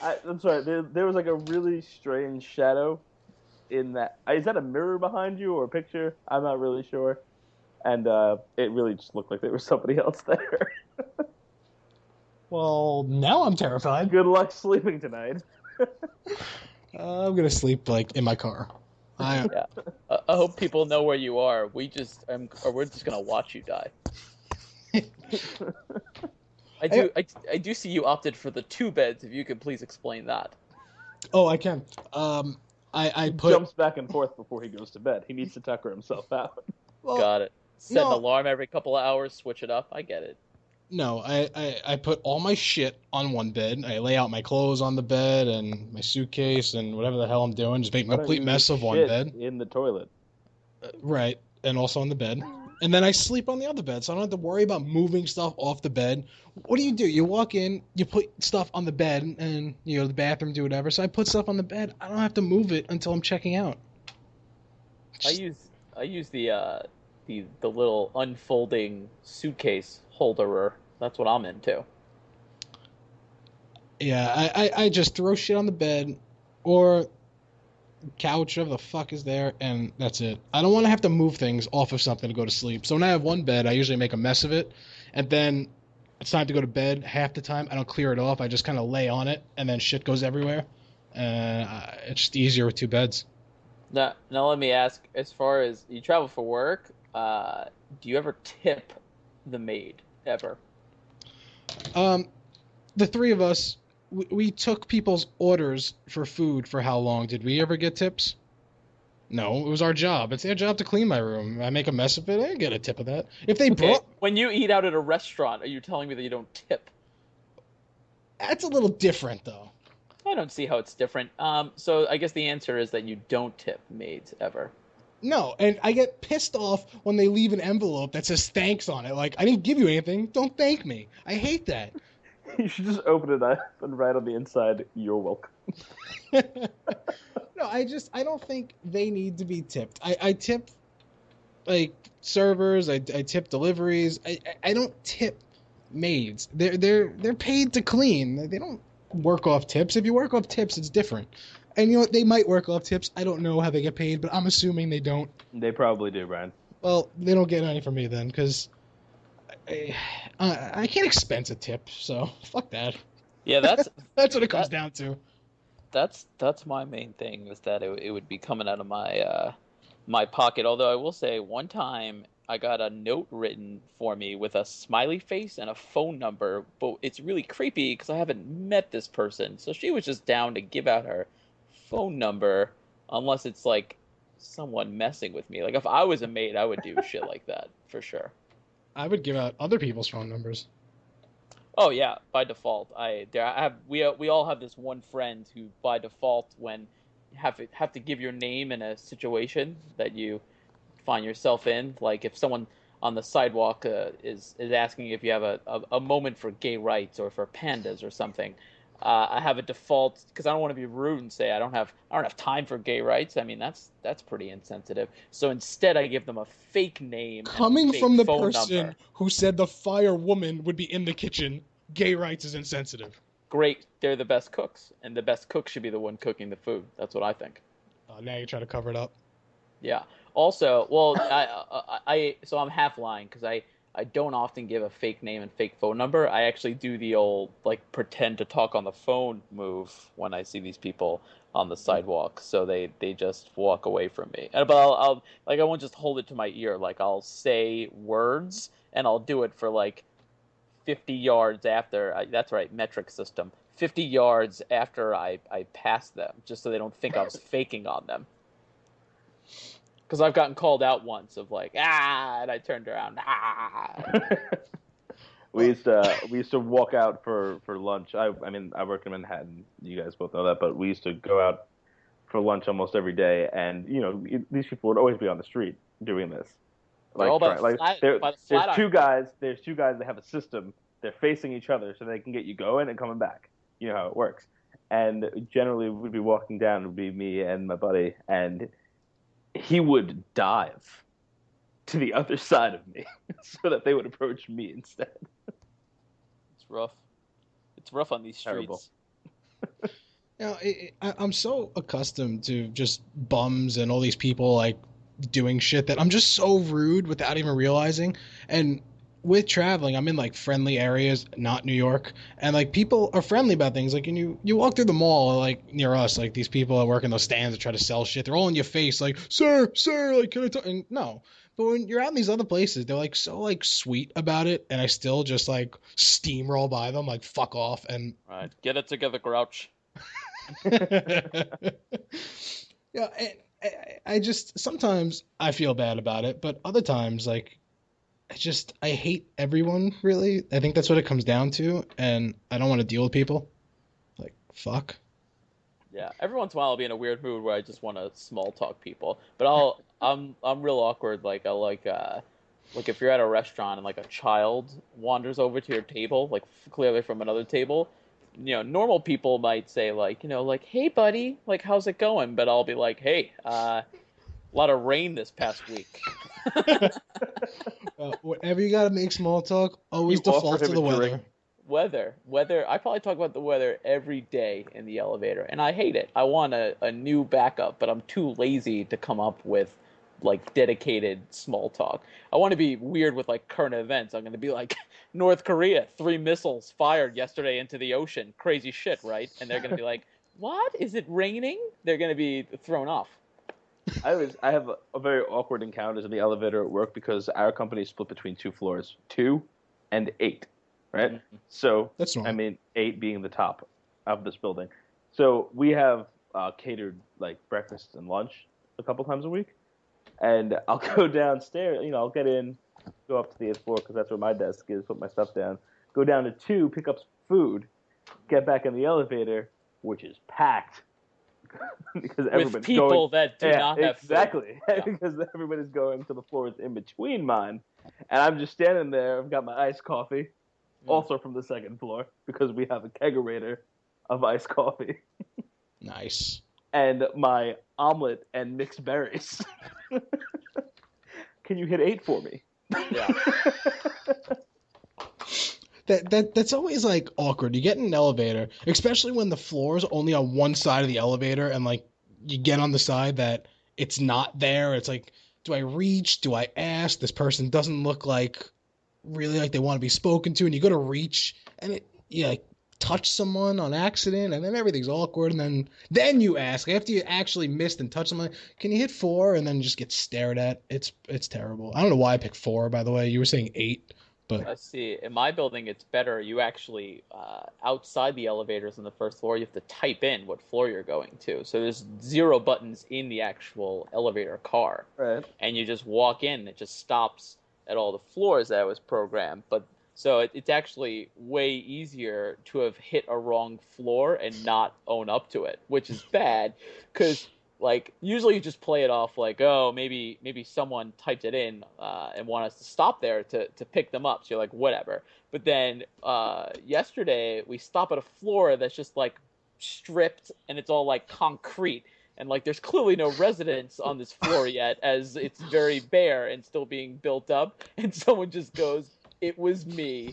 I'm sorry. There was like a really strange shadow in that. Is that a mirror behind you or a picture? I'm not really sure. And it really just looked like there was somebody else there. Well, now I'm terrified. Good luck sleeping tonight. I'm gonna sleep like in my car. Yeah. I hope people know where you are. We're just gonna watch you die. I do see you opted for the 2 beds. If you could please explain that. Oh, I can. I put jumps back and forth before he goes to bed. He needs to tucker himself out. Well, Got it. Set an alarm every couple of hours. Switch it up. I get it. No, I put all my shit on one bed. I lay out my clothes on the bed and my suitcase and whatever the hell I'm doing. Just make a complete mess of one bed. In the toilet. Right, and also on the bed. And then I sleep on the other bed, so I don't have to worry about moving stuff off the bed. What do? You walk in, you put stuff on the bed, and you go to the bathroom, do whatever. So I put stuff on the bed. I don't have to move it until I'm checking out. I use the little unfolding suitcase holderer. That's what I'm into. Yeah, I just throw shit on the bed or couch, whatever the fuck is there, and that's it. I don't want to have to move things off of something to go to sleep. So when I have one bed, I usually make a mess of it, and then it's time to go to bed. Half the time, I don't clear it off. I just kind of lay on it, and then shit goes everywhere. It's just easier with 2 beds. Now let me ask, as far as you travel for work, do you ever tip the maid, ever? The 3 of us, we took people's orders for food for how long? Did we ever get tips? No, it was our job. It's their job to clean my room. I make a mess of it, I get a tip of that. If they brought... When you eat out at a restaurant, are you telling me that you don't tip? That's a little different, though. I don't see how it's different. So I guess the answer is that you don't tip maids, ever. No, and I get pissed off when they leave an envelope that says thanks on it. Like, I didn't give you anything. Don't thank me. I hate that. You should just open it up and write on the inside, "You're welcome." No, I don't think they need to be tipped. I tip, like, servers. I tip deliveries. I don't tip maids. They're paid to clean. They don't work off tips. If you work off tips, it's different. And you know what? They might work off tips. I don't know how they get paid, but I'm assuming they don't. They probably do, Brian. Well, they don't get any from me then, because I can't expense a tip, so fuck that. Yeah, that's that's what it comes down to. That's my main thing, is that it would be coming out of my my pocket. Although I will say, one time I got a note written for me with a smiley face and a phone number, but it's really creepy because I haven't met this person. So she was just down to give out her phone number, unless it's like someone messing with me. Like if I was a maid, I would do shit like that for sure. I would give out other people's phone numbers. Oh yeah, by default. We all have this one friend who by default when have to give your name in a situation that you find yourself in, like if someone on the sidewalk is asking if you have a moment for gay rights or for pandas or something. I have a default because I don't want to be rude and say I don't have time for gay rights. I mean that's pretty insensitive. So instead, I give them a fake name and a Coming fake from the phone person number. who said the fire woman would be in the kitchen, gay rights is insensitive. Great, they're the best cooks, and the best cook should be the one cooking the food. That's what I think. Now you're trying to cover it up. Yeah. Also, well, so I'm half lying because I don't often give a fake name and fake phone number. I actually do the old like pretend to talk on the phone move when I see these people on the sidewalk, so they just walk away from me. And but I'll like I won't just hold it to my ear. Like I'll say words and I'll do it for like 50 yards after. That's right, metric system. 50 yards after I pass them, just so they don't think I was faking on them. Because I've gotten called out once of like, and I turned around, We used to walk out for lunch. I mean I work in Manhattan. You guys both know that, but we used to go out for lunch almost every day, and these people would always be on the street doing this. They're all by the There's two guys. There's two guys that have a system. They're facing each other so they can get you going and coming back. You know how it works. And generally, we'd be walking down. It would be me and my buddy, and he would dive to the other side of me so that they would approach me instead. It's rough. It's rough on these streets. Terrible. I'm so accustomed to just bums and all these people like doing shit that I'm just so rude without even realizing. And with traveling, I'm in like friendly areas, not New York, and like people are friendly about things. Like, and you walk through the mall, like near us, like these people that work in those stands that try to sell shit. They're all in your face, like, sir, like, can I talk? And no, but when you're out in these other places, they're like so like sweet about it, and I still just like steamroll by them, like fuck off. And All right, get it together, Grouch. Yeah, I just sometimes I feel bad about it, but other times like I hate everyone, really. I think that's what it comes down to, and I don't want to deal with people. Like, fuck. Yeah, every once in a while I'll be in a weird mood where I just want to small talk people. But I'm real awkward. Like like if you're at a restaurant and like a child wanders over to your table, like clearly from another table, normal people might say like, like, hey buddy, like how's it going? But I'll be like, hey, a lot of rain this past week. Whenever you gotta make small talk, always default to the weather. Weather. I probably talk about the weather every day in the elevator, and I hate it. I want a new backup, but I'm too lazy to come up with like dedicated small talk. I want to be weird with like current events. I'm going to be like, North Korea, 3 missiles fired yesterday into the ocean. Crazy shit, right? And they're going to be like, what? Is it raining? They're going to be thrown off. I have a very awkward encounters in the elevator at work because our company is split between 2 floors, 2 and 8, right? Mm-hmm. So that's normal. I mean, 8 being the top of this building. So we have catered like breakfast and lunch a couple times a week, and I'll go downstairs. I'll get in, go up to the 8th floor because that's where my desk is. Put my stuff down. Go down to 2, pick up some food, get back in the elevator, which is packed. Because with people that do not have exactly because everybody's going to the floors in between mine, and I'm just standing there. I've got my iced coffee, also from the 2nd floor because we have a kegerator of iced coffee. Nice. And my omelet and mixed berries. Can you hit 8 for me? Yeah. That's always like awkward. You get in an elevator, especially when the floor is only on one side of the elevator, and like you get on the side that it's not there. It's like, do I reach? Do I ask? This person doesn't look like really like they want to be spoken to, and you go to reach, and you like touch someone on accident, and then everything's awkward, and then you ask after you actually missed and touched someone, can you hit 4? And then just get stared at. It's terrible. I don't know why I picked 4, by the way. You were saying 8. But I see. In my building, it's better. You actually, outside the elevators on the 1st floor, you have to type in what floor you're going to. So there's 0 buttons in the actual elevator car. Right. And you just walk in. It just stops at all the floors that was programmed. But So it's actually way easier to have hit a wrong floor and not own up to it, which is bad because like usually you just play it off like, oh, maybe someone typed it in and want us to stop there to pick them up. So you're like, whatever. But then yesterday we stop at a floor that's just like stripped and it's all like concrete. And like there's clearly no residents on this floor yet as it's very bare and still being built up. And someone just goes, it was me.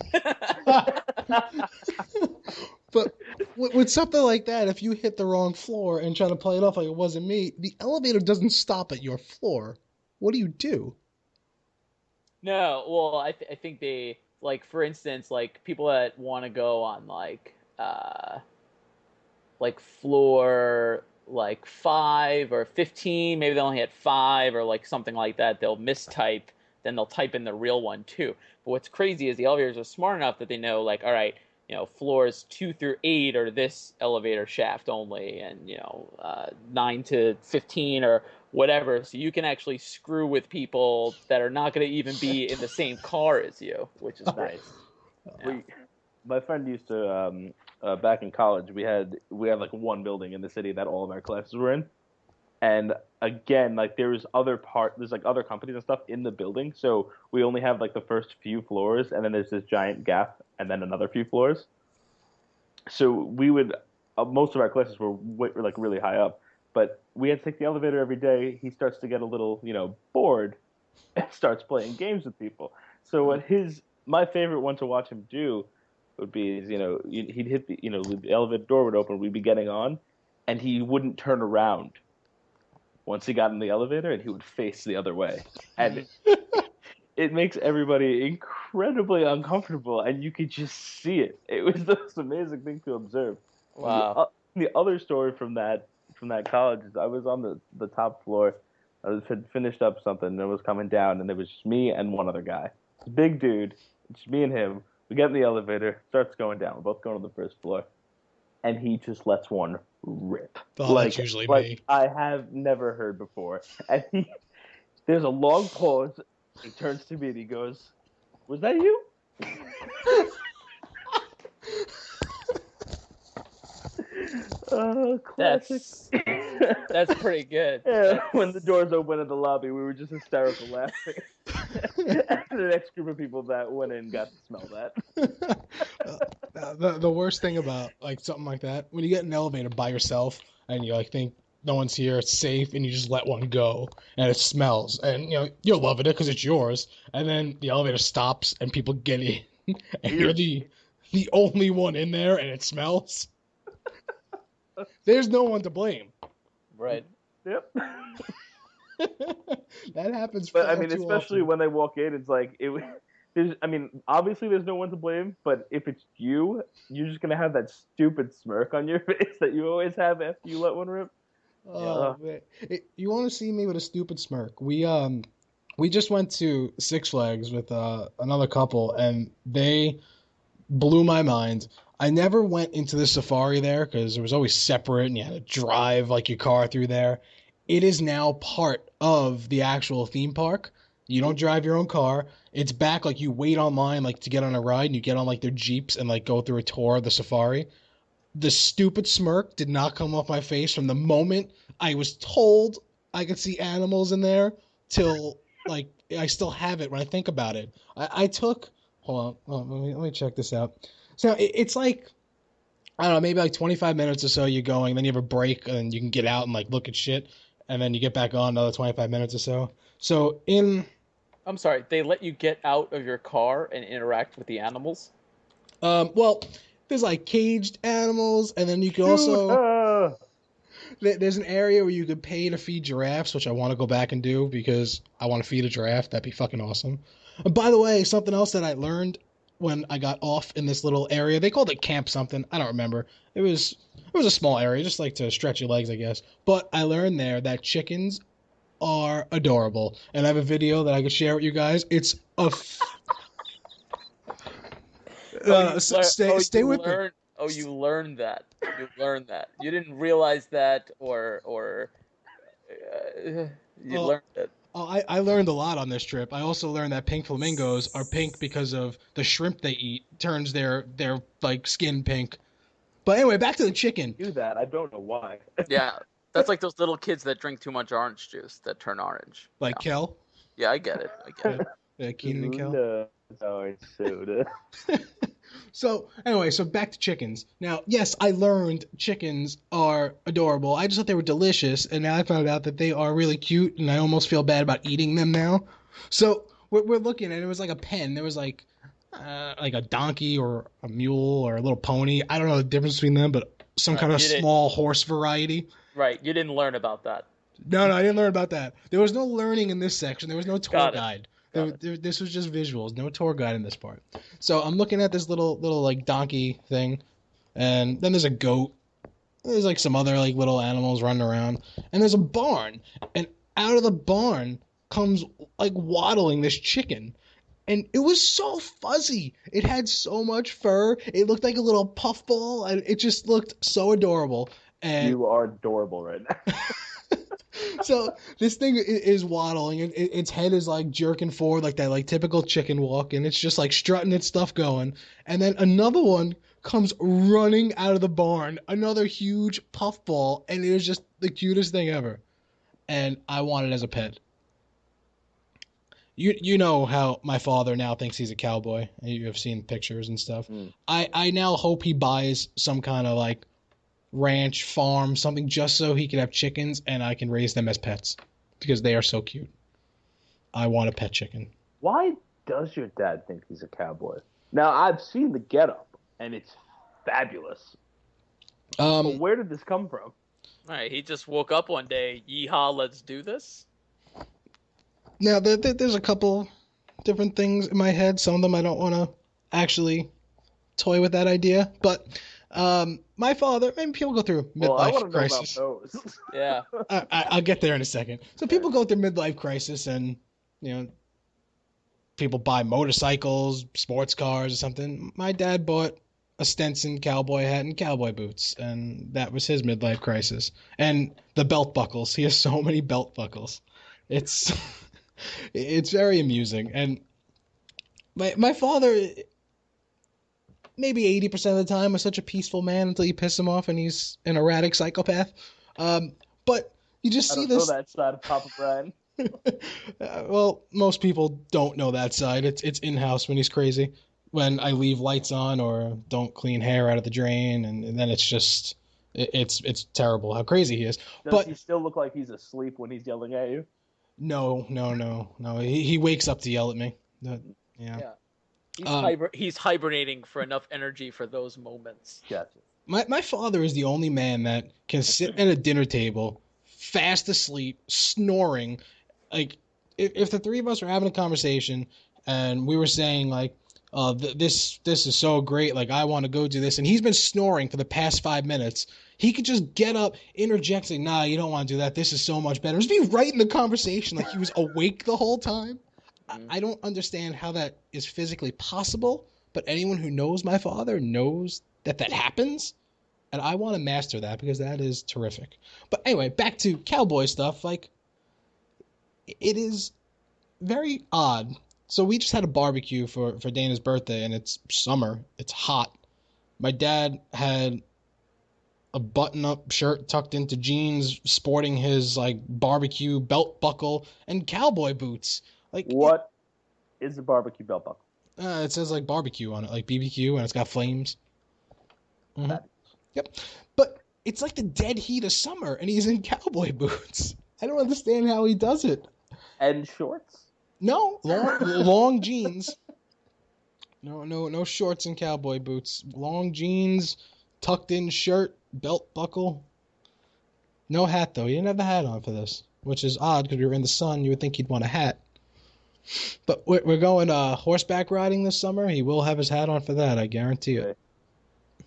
But with something like that, if you hit the wrong floor and try to play it off like it wasn't me, the elevator doesn't stop at your floor. What do you do? No, well, I think they, like, for instance, like people that want to go on like floor like 5 or 15, maybe they only hit 5 or like something like that, they'll mistype, then they'll type in the real one too. But what's crazy is the elevators are smart enough that they know, like, all right, floors 2 through 8 are this elevator shaft only, and 9 to 15 or whatever. So you can actually screw with people that are not going to even be in the same car as you, which is nice. Yeah. My friend used to back in college. We had like one building in the city that all of our classes were in, and again, like there's like other companies and stuff in the building, so we only have like the first few floors, and then there's this giant gap, and then another few floors. So we would most of our classes were like really high up, but we had to take the elevator every day. He starts to get a little bored, and starts playing games with people. So what my favorite one to watch him do would be he'd hit the elevator door would open, we'd be getting on, and he wouldn't turn around once he got in the elevator, and he would face the other way, and it makes everybody incredibly uncomfortable, and you could just see it. It was the most amazing thing to observe. Wow. The other story from that college is I was on the top floor. Had finished up something and it was coming down, and it was just me and one other guy, big dude, just me and him. We get in the elevator, starts going down. We're both going to the first floor, and he just lets one rip. That's usually me. I have never heard before. And there's a long pause. He turns to me and he goes, "Was that you?" Classic. That's pretty good. Yeah, when the doors opened in the lobby, we were just hysterical laughing. And the next group of people that went in got to smell that. The worst thing about like something like that, when you get in an elevator by yourself and you like think no one's here, it's safe, and you just let one go and it smells, and you're loving it because it's yours, and then the elevator stops and people get in and you're the only one in there and it smells. There's no one to blame. Right. Yep. That happens. But I mean, especially when they walk in, it's like obviously there's no one to blame. But if it's you're just gonna have that stupid smirk on your face that you always have after you let one rip. Oh man, you want to see me with a stupid smirk? We just went to Six Flags with another couple, and they blew my mind. I never went into the safari there because it was always separate and you had to drive like your car through there. It is now part of the actual theme park. You don't drive your own car. It's back, like you wait online like to get on a ride, and you get on like their Jeeps and like go through a tour of the safari. The stupid smirk did not come off my face from the moment I was told I could see animals in there till like I still have it when I think about it. I took hold on, let me check this out. So it's like, I don't know, maybe like 25 minutes or so you're going, then you have a break, and you can get out and like look at shit, and then you get back on another 25 minutes or so. So I'm sorry, they let you get out of your car and interact with the animals? Well, there's like caged animals, and then you can also... There's an area where you could pay to feed giraffes, which I want to go back and do because I want to feed a giraffe. That'd be fucking awesome. And by the way, something else that I learned when I got off in this little area, they called it camp something. I don't remember. It was a small area, just like to stretch your legs, I guess. But I learned there that chickens are adorable, and I have a video that I could share with you guys. It's a stay with me. Oh, you learned that. You learned that. You didn't realize that, or you learned it. Oh, I learned a lot on this trip. I also learned that pink flamingos are pink because of the shrimp they eat turns their like skin pink. But anyway, back to the chicken. Do that. I don't know why. Yeah, that's like those little kids that drink too much orange juice that turn orange. Like Kel. Yeah, I get it. Yeah, Keenan and Kel. No, orange soda. So anyway, so back to chickens. Now, yes, I learned chickens are adorable. I just thought they were delicious, and now I found out that they are really cute, and I almost feel bad about eating them now. So we're looking at it. It was like a pen. There was like a donkey or a mule or a little pony. I don't know the difference between them, but some kind of small horse variety. Right, you didn't learn about that. No, I didn't learn about that. There was no learning in this section. There was no tour guide. This was just visuals, no tour guide in this part. So I'm looking at this little like donkey thing, and then there's a goat. There's like some other like little animals running around, and there's a barn, and out of the barn comes like waddling this chicken, and it was so fuzzy. It had so much fur. It looked like a little puffball, and it just looked so adorable. And you are adorable right now. So this thing is waddling, and its head is like jerking forward like that, like typical chicken walk, and it's just like strutting its stuff going. And then another one comes running out of the barn, another huge puffball, and it was just the cutest thing ever. And I want it as a pet. You know how my father now thinks he's a cowboy. You have seen pictures and stuff. I now hope he buys some kind of like ranch, farm, something just so he can have chickens and I can raise them as pets because they are so cute. I want a pet chicken. Why does your dad think he's a cowboy? Now, I've seen the getup and it's fabulous. But where did this come from? All right, he just woke up one day, yeehaw, let's do this. Now, there's a couple different things in my head. Some of them I don't want to actually toy with that idea, but my father, maybe people go through midlife crisis. Yeah. I'll get there in a second. So people go through midlife crisis and, people buy motorcycles, sports cars or something. My dad bought a Stetson cowboy hat and cowboy boots, and that was his midlife crisis. And the belt buckles. He has so many belt buckles. It's very amusing. And my father, maybe 80% of the time, is such a peaceful man until you piss him off and he's an erratic psychopath. But you just see this. I don't know that side of Papa Brian. Well, most people don't know that side. It's in-house when he's crazy. When I leave lights on or don't clean hair out of the drain, and then it's just it's terrible how crazy he is. Does he still look like he's asleep when he's yelling at you? No. He wakes up to yell at me. Yeah. He's hibernating for enough energy for those moments. Gotcha. My father is the only man that can sit at a dinner table, fast asleep, snoring. Like, if the three of us were having a conversation and we were saying, like, this is so great, like, I want to go do this, and he's been snoring for the past 5 minutes, he could just get up, interject, say, nah, you don't want to do that, this is so much better. Just be right in the conversation like he was awake the whole time. I don't understand how that is physically possible, but anyone who knows my father knows that happens, and I want to master that because that is terrific. But anyway, back to cowboy stuff. Like, it is very odd. So we just had a barbecue for Dana's birthday, and it's summer. It's hot. My dad had a button-up shirt tucked into jeans, sporting his like barbecue belt buckle and cowboy boots. Like, what is a barbecue belt buckle? It says like barbecue on it, like BBQ, and it's got flames. Mm-hmm. Yep. But it's like the dead heat of summer, and he's in cowboy boots. I don't understand how he does it. And shorts? No, long jeans. No shorts and cowboy boots. Long jeans, tucked in shirt, belt buckle. No hat though. He didn't have the hat on for this, which is odd because we were in the sun. You would think he'd want a hat. But we're going horseback riding this summer. He will have his hat on for that. I guarantee it.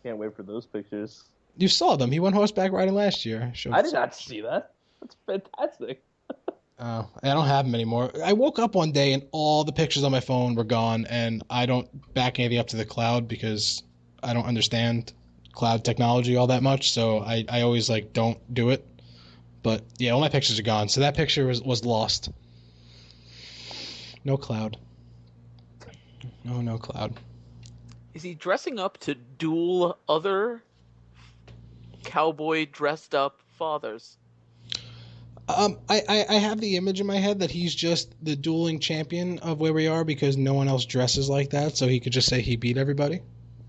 Can't wait for those pictures. You saw them. He went horseback riding last year. I did not see that. That's fantastic. I don't have them anymore. I woke up one day and all the pictures on my phone were gone, and I don't back anything up to the cloud because I don't understand cloud technology all that much, so I always like don't do it. But yeah, all my pictures are gone. So that picture was lost. No Cloud. No Cloud. Is he dressing up to duel other cowboy dressed up fathers? I have the image in my head that he's just the dueling champion of where we are because no one else dresses like that, so he could just say he beat everybody.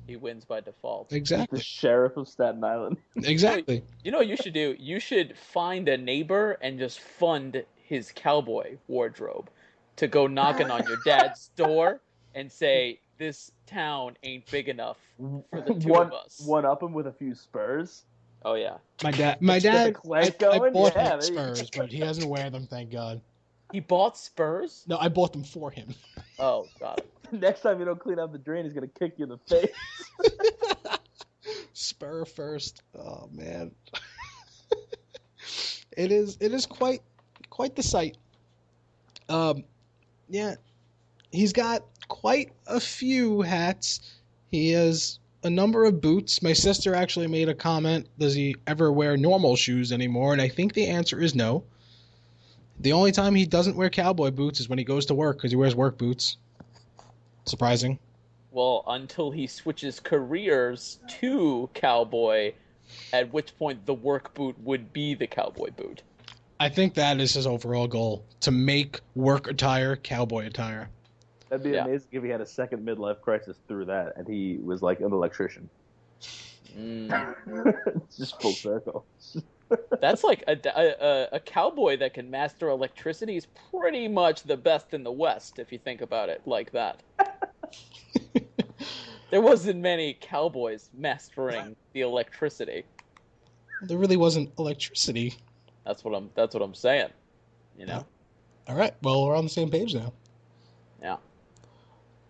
He wins by default. Exactly. The sheriff of Staten Island. Exactly. You know what you should do? You should find a neighbor and just fund his cowboy wardrobe to go knocking on your dad's door and say, this town ain't big enough for the two of us. One up him with a few spurs. Oh, yeah. My dad, I bought Yeah, him Spurs, but he doesn't wear them, thank God. He bought Spurs? No, I bought them for him. Oh, got it. Next time you don't clean out the drain, he's gonna kick you in the face. Spur first. Oh man. It is quite the sight. Yeah. He's got quite a few hats. He has a number of boots. My sister actually made a comment, does he ever wear normal shoes anymore? And I think the answer is no. The only time he doesn't wear cowboy boots is when he goes to work because he wears work boots. Surprising. Well, until he switches careers to cowboy, at which point the work boot would be the cowboy boot. I think that is his overall goal, to make work attire cowboy attire. That'd be amazing if he had a second midlife crisis through that and he was like an electrician. It's just full circle. That's like a cowboy that can master electricity is pretty much the best in the West, if you think about it like that. There wasn't many cowboys mastering the electricity. There really wasn't electricity. That's what I'm saying. You know. All right. Well, we're on the same page now. Yeah.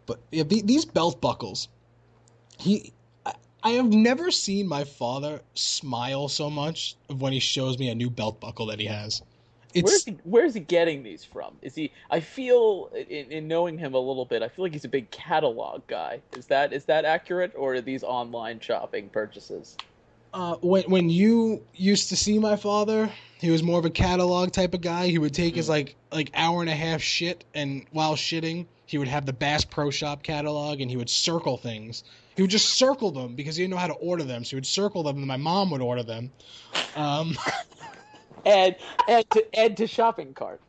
But yeah, these belt buckles. I have never seen my father smile so much when he shows me a new belt buckle that he has. Where's he getting these from? Is he? I feel in knowing him a little bit, I feel like he's a big catalog guy. Is that accurate, or are these online shopping purchases? When you used to see my father, he was more of a catalog type of guy. He would take his like hour and a half shit, and while shitting, he would have the Bass Pro Shop catalog, and he would circle things. He would just circle them because he didn't know how to order them, so he would circle them, and my mom would order them. Add to shopping cart.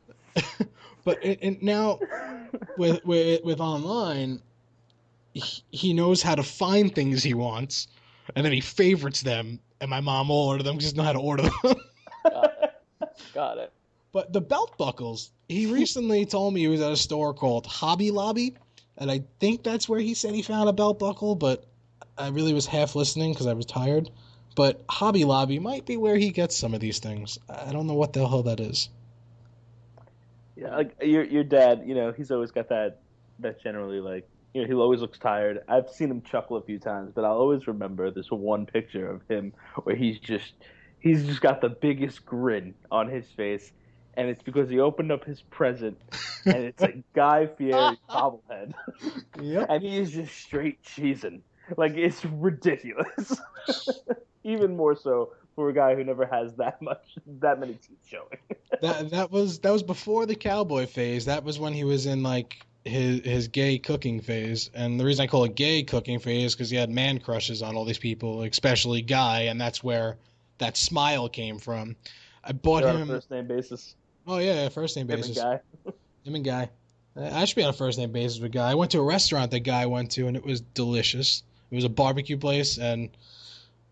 But now with online, he knows how to find things he wants, and then he favorites them, and my mom will order them because he doesn't know how to order them. Got it. But the belt buckles, he recently told me he was at a store called Hobby Lobby, and I think that's where he said he found a belt buckle, but I really was half listening because I was tired. But Hobby Lobby might be where he gets some of these things. I don't know what the hell that is. Yeah, like your dad, he's always got that generally like, he always looks tired. I've seen him chuckle a few times, but I'll always remember this one picture of him where he's just got the biggest grin on his face, and it's because he opened up his present, and it's a Guy Fieri bobblehead, Yep. and he is just straight cheesing. Like, it's ridiculous. Even more so for a guy who never has that many teeth showing. that was before the cowboy phase. That was when he was in like his gay cooking phase. And the reason I call it gay cooking phase is because he had man crushes on all these people, especially Guy, and that's where that smile came from. I bought him on a first name basis. Oh yeah, first name basis. Him and Guy. I should be on a first name basis with Guy. I went to a restaurant that Guy went to, and it was delicious. It was a barbecue place, and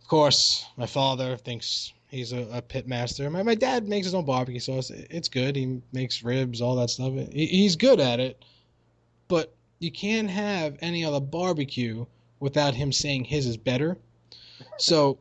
of course, my father thinks he's a pit master. My dad makes his own barbecue sauce. It's good. He makes ribs, all that stuff. He's good at it, but you can't have any other barbecue without him saying his is better. So,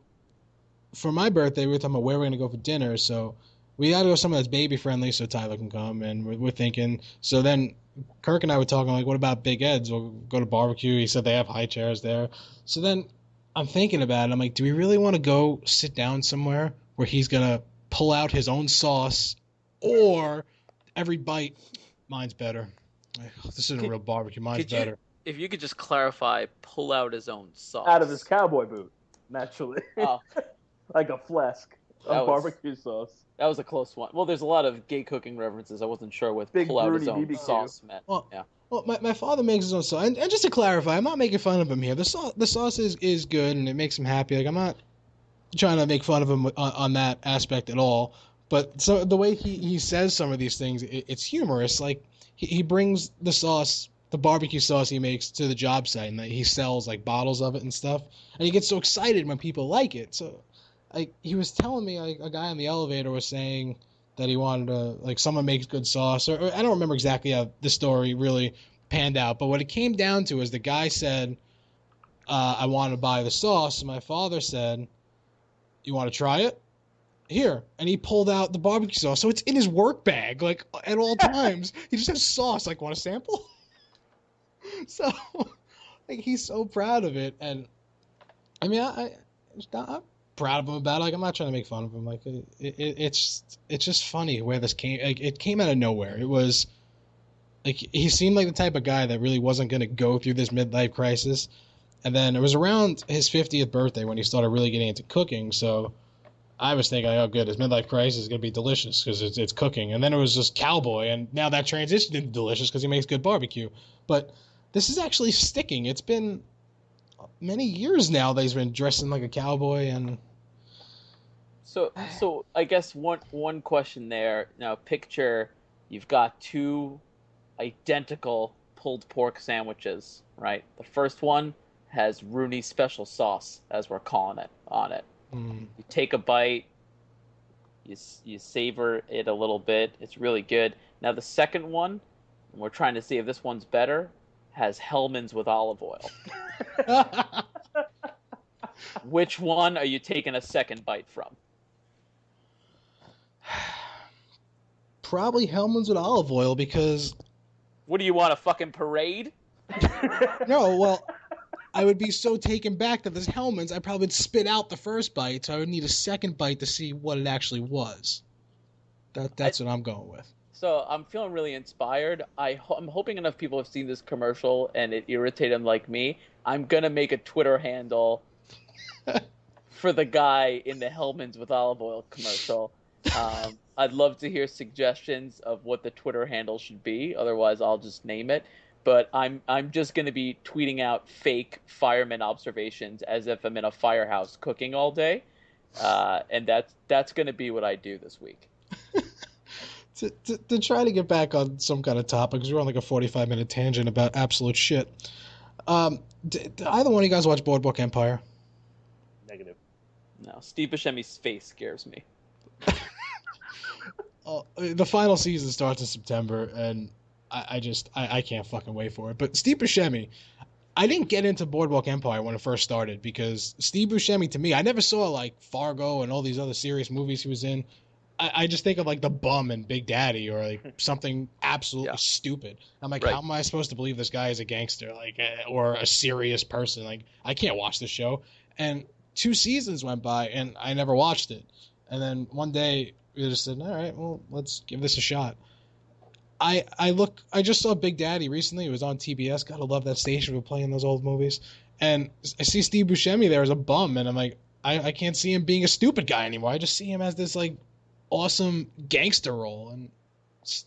for my birthday, we were talking about where we're going to go for dinner, so we got to go somewhere that's baby-friendly so Tyler can come, and we're thinking. So then Kirk and I were talking, like, what about Big Ed's? We'll go to barbecue. He said they have high chairs there. So then I'm thinking about it. I'm like, do we really want to go sit down somewhere where he's going to pull out his own sauce, or every bite, mine's better? Like, this isn't a real barbecue. Mine's better. If you could just clarify, pull out his own sauce. Out of his cowboy boot, naturally. Oh. Like a flask. of barbecue sauce. That was a close one. Well, there's a lot of gay cooking references. I wasn't sure what Big pull out his Bruni own BBQ. sauce meant. Well, yeah. Well, my father makes his own sauce, and just to clarify, I'm not making fun of him here. The sauce is good, and it makes him happy. Like, I'm not trying to make fun of him on that aspect at all. But so the way he says some of these things, it's humorous. Like, he brings the sauce, the barbecue sauce he makes, to the job site, and he sells like bottles of it and stuff. And he gets so excited when people like it. So, like, he was telling me, like, a guy in the elevator was saying that he wanted to, like, someone makes good sauce, or I don't remember exactly how the story really panned out, but what it came down to is the guy said, I want to buy the sauce, and my father said, you want to try it? Here. And he pulled out the barbecue sauce, so it's in his work bag, like, at all times. He just has sauce, like, want a sample? So, like, he's so proud of it, and, I mean, I'm proud of him about it. Like, I'm not trying to make fun of him. Like, it's just funny where this came. Like, it came out of nowhere. It was like he seemed like the type of guy that really wasn't going to go through this midlife crisis. And then it was around his 50th birthday when he started really getting into cooking. So I was thinking, oh, good, his midlife crisis is going to be delicious because it's cooking. And then it was just cowboy, and now that transitioned into delicious because he makes good barbecue. But this is actually sticking. It's been many years now that he's been dressing like a cowboy. And So I guess one question there. Now picture you've got two identical pulled pork sandwiches, right? The first one has Rooney's special sauce, as we're calling it, on it. You take a bite, you savor it a little bit. It's really good. Now the second one, and we're trying to see if this one's better, has Hellman's with olive oil. Which one are you taking a second bite from? Probably Hellman's with olive oil because... What do you want, a fucking parade? No, well, I would be so taken back that this Hellman's, I probably would spit out the first bite, so I would need a second bite to see what it actually was. That's what I'm going with. So I'm feeling really inspired. I'm hoping enough people have seen this commercial and it irritated them like me. I'm going to make a Twitter handle for the guy in the Hellman's with olive oil commercial. I'd love to hear suggestions of what the Twitter handle should be. Otherwise, I'll just name it. But I'm just going to be tweeting out fake fireman observations as if I'm in a firehouse cooking all day. And that's going to be what I do this week. To try to get back on some kind of topic, because we're on like a 45-minute tangent about absolute shit. Did either one of you guys watch Boardwalk Empire? Negative. No, Steve Buscemi's face scares me. The final season starts in September, and I can't fucking wait for it. But Steve Buscemi, I didn't get into Boardwalk Empire when it first started because Steve Buscemi, to me, I never saw like Fargo and all these other serious movies he was in. I just think of like The Bum and Big Daddy or like something absolutely stupid. I'm like, How am I supposed to believe this guy is a gangster, like, or a serious person? Like, I can't watch this show. And 2 seasons went by and I never watched it. And then one day we just said, all right, well, let's give this a shot. I just saw Big Daddy recently. It was on TBS. Gotta love that station for playing those old movies. And I see Steve Buscemi there as a bum, and I'm like, I can't see him being a stupid guy anymore. I just see him as this like awesome gangster role, and it's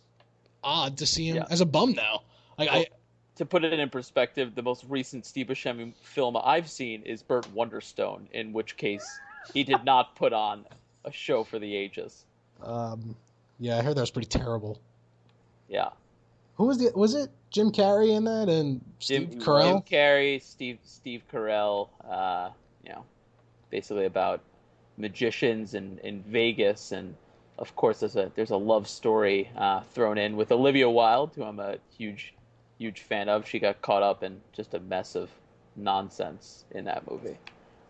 odd to see him as a bum now. Like, to put it in perspective, the most recent Steve Buscemi film I've seen is Burt Wonderstone, in which case he did not put on a show for the ages. Yeah, I heard that was pretty terrible. Yeah. Who was it Jim Carrey in that and Steve Carell? Jim Carrey, Steve Carell, basically about magicians in Vegas, and of course there's a love story thrown in with Olivia Wilde, who I'm a huge fan of. She got caught up in just a mess of nonsense in that movie.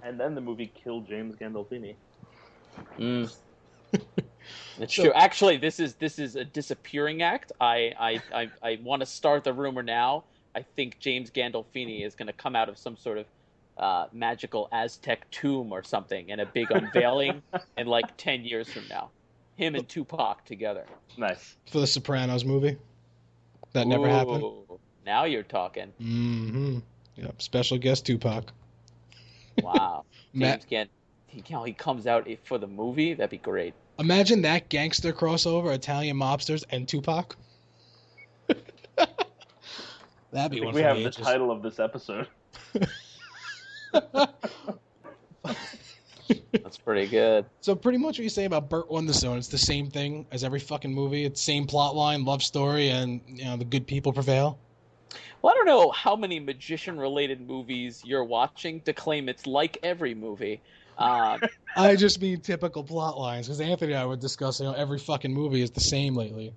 And then the movie killed James Gandolfini. It's true. Actually, this is a disappearing act. I want to start the rumor now. I think James Gandolfini is going to come out of some sort of magical Aztec tomb or something in a big unveiling in like 10 years from now. Him and Tupac together. Nice. For the Sopranos movie. That never happened. Now you're talking. Mm-hmm. Yep. Special guest Tupac. Wow. he comes out for the movie. That'd be great. Imagine that gangster crossover, Italian mobsters and Tupac. That'd be one we for have the the ages. title of this episode. That's pretty good. So pretty much what you say about Burt Wonderstone, it's the same thing as every fucking movie. It's same plot line, love story, and the good people prevail. Well, I don't know how many magician-related movies you're watching to claim it's like every movie. I just mean typical plot lines, because Anthony and I were discussing how every fucking movie is the same lately.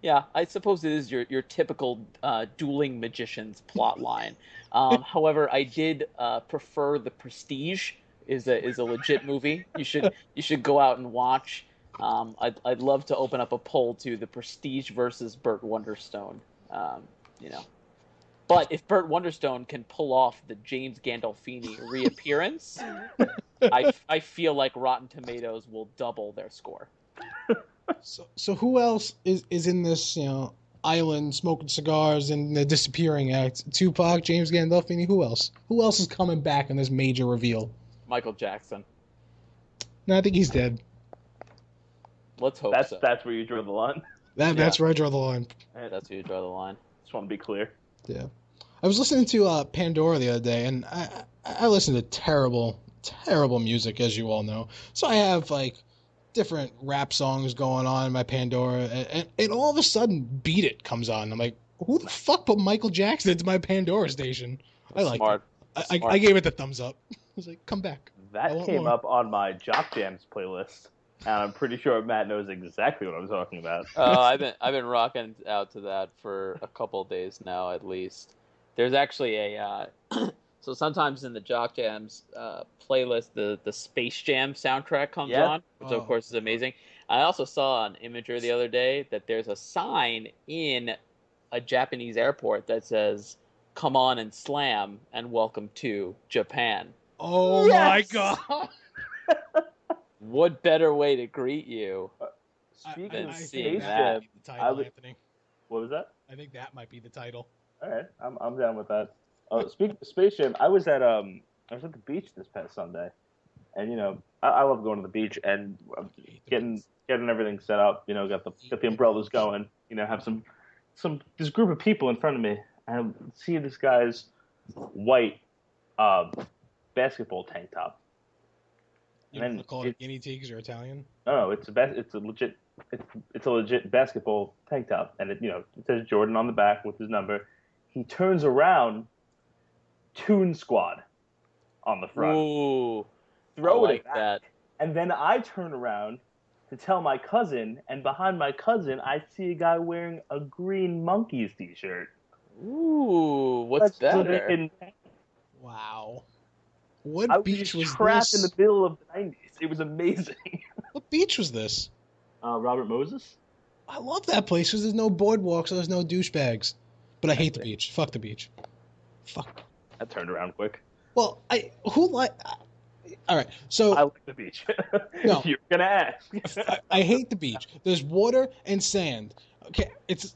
Yeah, I suppose it is your typical dueling magicians plot line. However, I did prefer The Prestige. Is a legit movie. You should go out and watch. I'd love to open up a poll to The Prestige versus Burt Wonderstone. But if Burt Wonderstone can pull off the James Gandolfini reappearance, I feel like Rotten Tomatoes will double their score. So who else is in this island smoking cigars and the disappearing act? Tupac, James Gandolfini. Who else? Who else is coming back in this major reveal? Michael Jackson. No, I think he's dead. Let's hope so. That's where you draw the line. That's where I draw the line. That's where you draw the line. Just want to be clear. Yeah. I was listening to Pandora the other day, and I listen to terrible music, as you all know. So I have, like, different rap songs going on in my Pandora, and all of a sudden, Beat It comes on. I'm like, who the fuck put Michael Jackson into my Pandora station? I like it. I gave it the thumbs up. I was like, come back. That came up on my Jock Jams playlist, and I'm pretty sure Matt knows exactly what I'm talking about. I've been rocking out to that for a couple of days now, at least. There's actually a so sometimes in the Jock Jams playlist, the Space Jam soundtrack comes on, which of course is amazing. I also saw on Imager the other day that there's a sign in a Japanese airport that says, "Come on and slam and welcome to Japan." Oh my god! What better way to greet you Speaking of Space that? Jam, Anthony. What was that? I think that might be the title. All right, I'm down with that. Speaking of Space Jam, I was at the beach this past Sunday, and I love going to the beach and getting everything set up. Got the umbrellas going. Have this group of people in front of me, and I see this guy's white basketball tank top. You don't call it guinea pigs or Italian? No, it's a legit basketball tank top, and it says Jordan on the back with his number. He turns around, Toon Squad on the front. Ooh, throw I it like back. that. And then I turn around to tell my cousin, and behind my cousin, I see a guy wearing a Green Monkeys t-shirt. Ooh, what's better? Wow. What beach was trapped this? in the middle of the 90s. It was amazing. What beach was this? Robert Moses? I love that place because there's no boardwalk, so there's no douchebags. But I hate the beach. Fuck the beach. Fuck. I turned around quick. Well, all right, so I like the beach. No. You're gonna ask. I hate the beach. There's water and sand. Okay, it's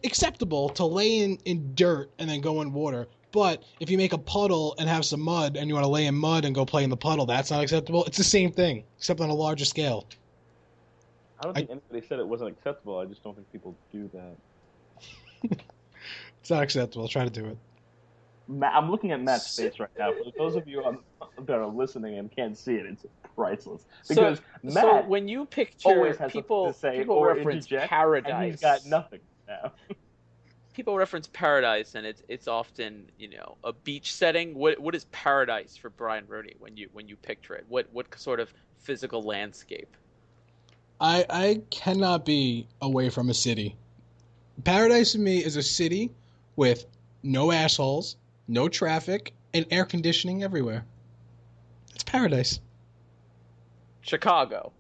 acceptable to lay in dirt and then go in water. But if you make a puddle and have some mud and you want to lay in mud and go play in the puddle, that's not acceptable. It's the same thing, except on a larger scale. I don't think anybody said it wasn't acceptable. I just don't think people do that. It's not acceptable. Try to do it. I'm looking at Matt's face right now. For those of you that are listening and can't see it, it's priceless. Because Matt when you picture always has people, something to say people or reference interject, paradise. and he's got nothing now. People reference paradise, and it's often a beach setting. What is paradise for Brian Rooney when you picture it? What sort of physical landscape? I cannot be away from a city. Paradise to me is a city with no assholes, no traffic, and air conditioning everywhere. It's paradise. Chicago.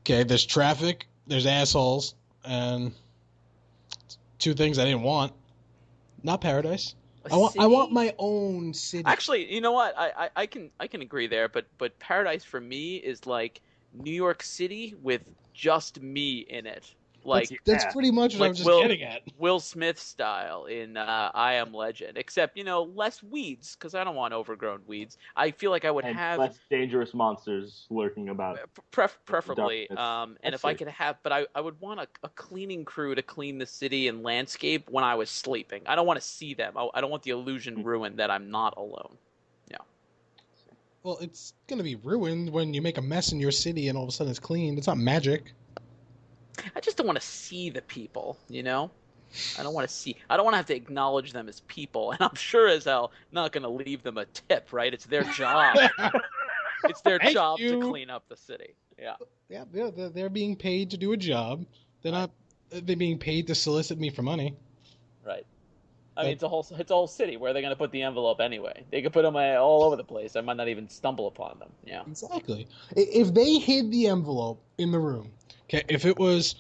Okay, there's traffic, there's assholes, and two things I didn't want. Not paradise. I want my own city. Actually, you know what? I can agree there, but paradise for me is like New York City with just me in it. like that's pretty much what I was just getting at. Will Smith style in I Am Legend, except less weeds because I don't want overgrown weeds. I feel like I would have less dangerous monsters lurking about, preferably. And if I could have, but I would want a cleaning crew to clean the city and landscape when I was sleeping. I don't want to see them. I don't want the illusion ruined that I'm not alone. Yeah. Well, it's gonna be ruined when you make a mess in your city and all of a sudden it's clean. It's not magic. I just don't want to see the people, I don't want to have to acknowledge them as people, and I'm sure as hell not going to leave them a tip, right? It's their job. It's their job to clean up the city. Yeah. Yeah, they're being paid to do a job. They're being paid to solicit me for money. Right. I mean, it's a whole city. Where are they going to put the envelope anyway? They could put them all over the place. I might not even stumble upon them. Yeah. Exactly. If they hid the envelope in the room, okay, if it was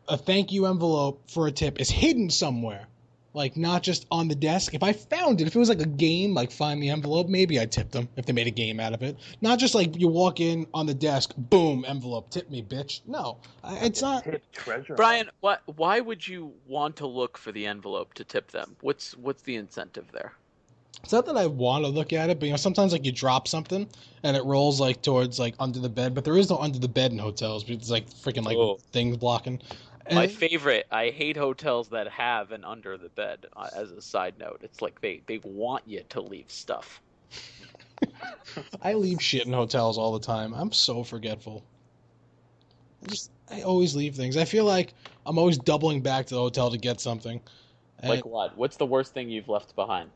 a thank you envelope for a tip, is hidden somewhere, like not just on the desk. If I found it, if it was like a game, like find the envelope, maybe I'd tip them if they made a game out of it. Not just like you walk in on the desk, boom, envelope, tip me, bitch. No, it's not. Treasure. Brian, why would you want to look for the envelope to tip them? What's the incentive there? It's not that I want to look at it, but sometimes like you drop something and it rolls like towards like under the bed, but there is no under the bed in hotels because it's like freaking like things blocking. My favorite, I hate hotels that have an under the bed. As a side note, it's like they want you to leave stuff. I leave shit in hotels all the time. I'm so forgetful. I always leave things. I feel like I'm always doubling back to the hotel to get something. Like what? What's the worst thing you've left behind?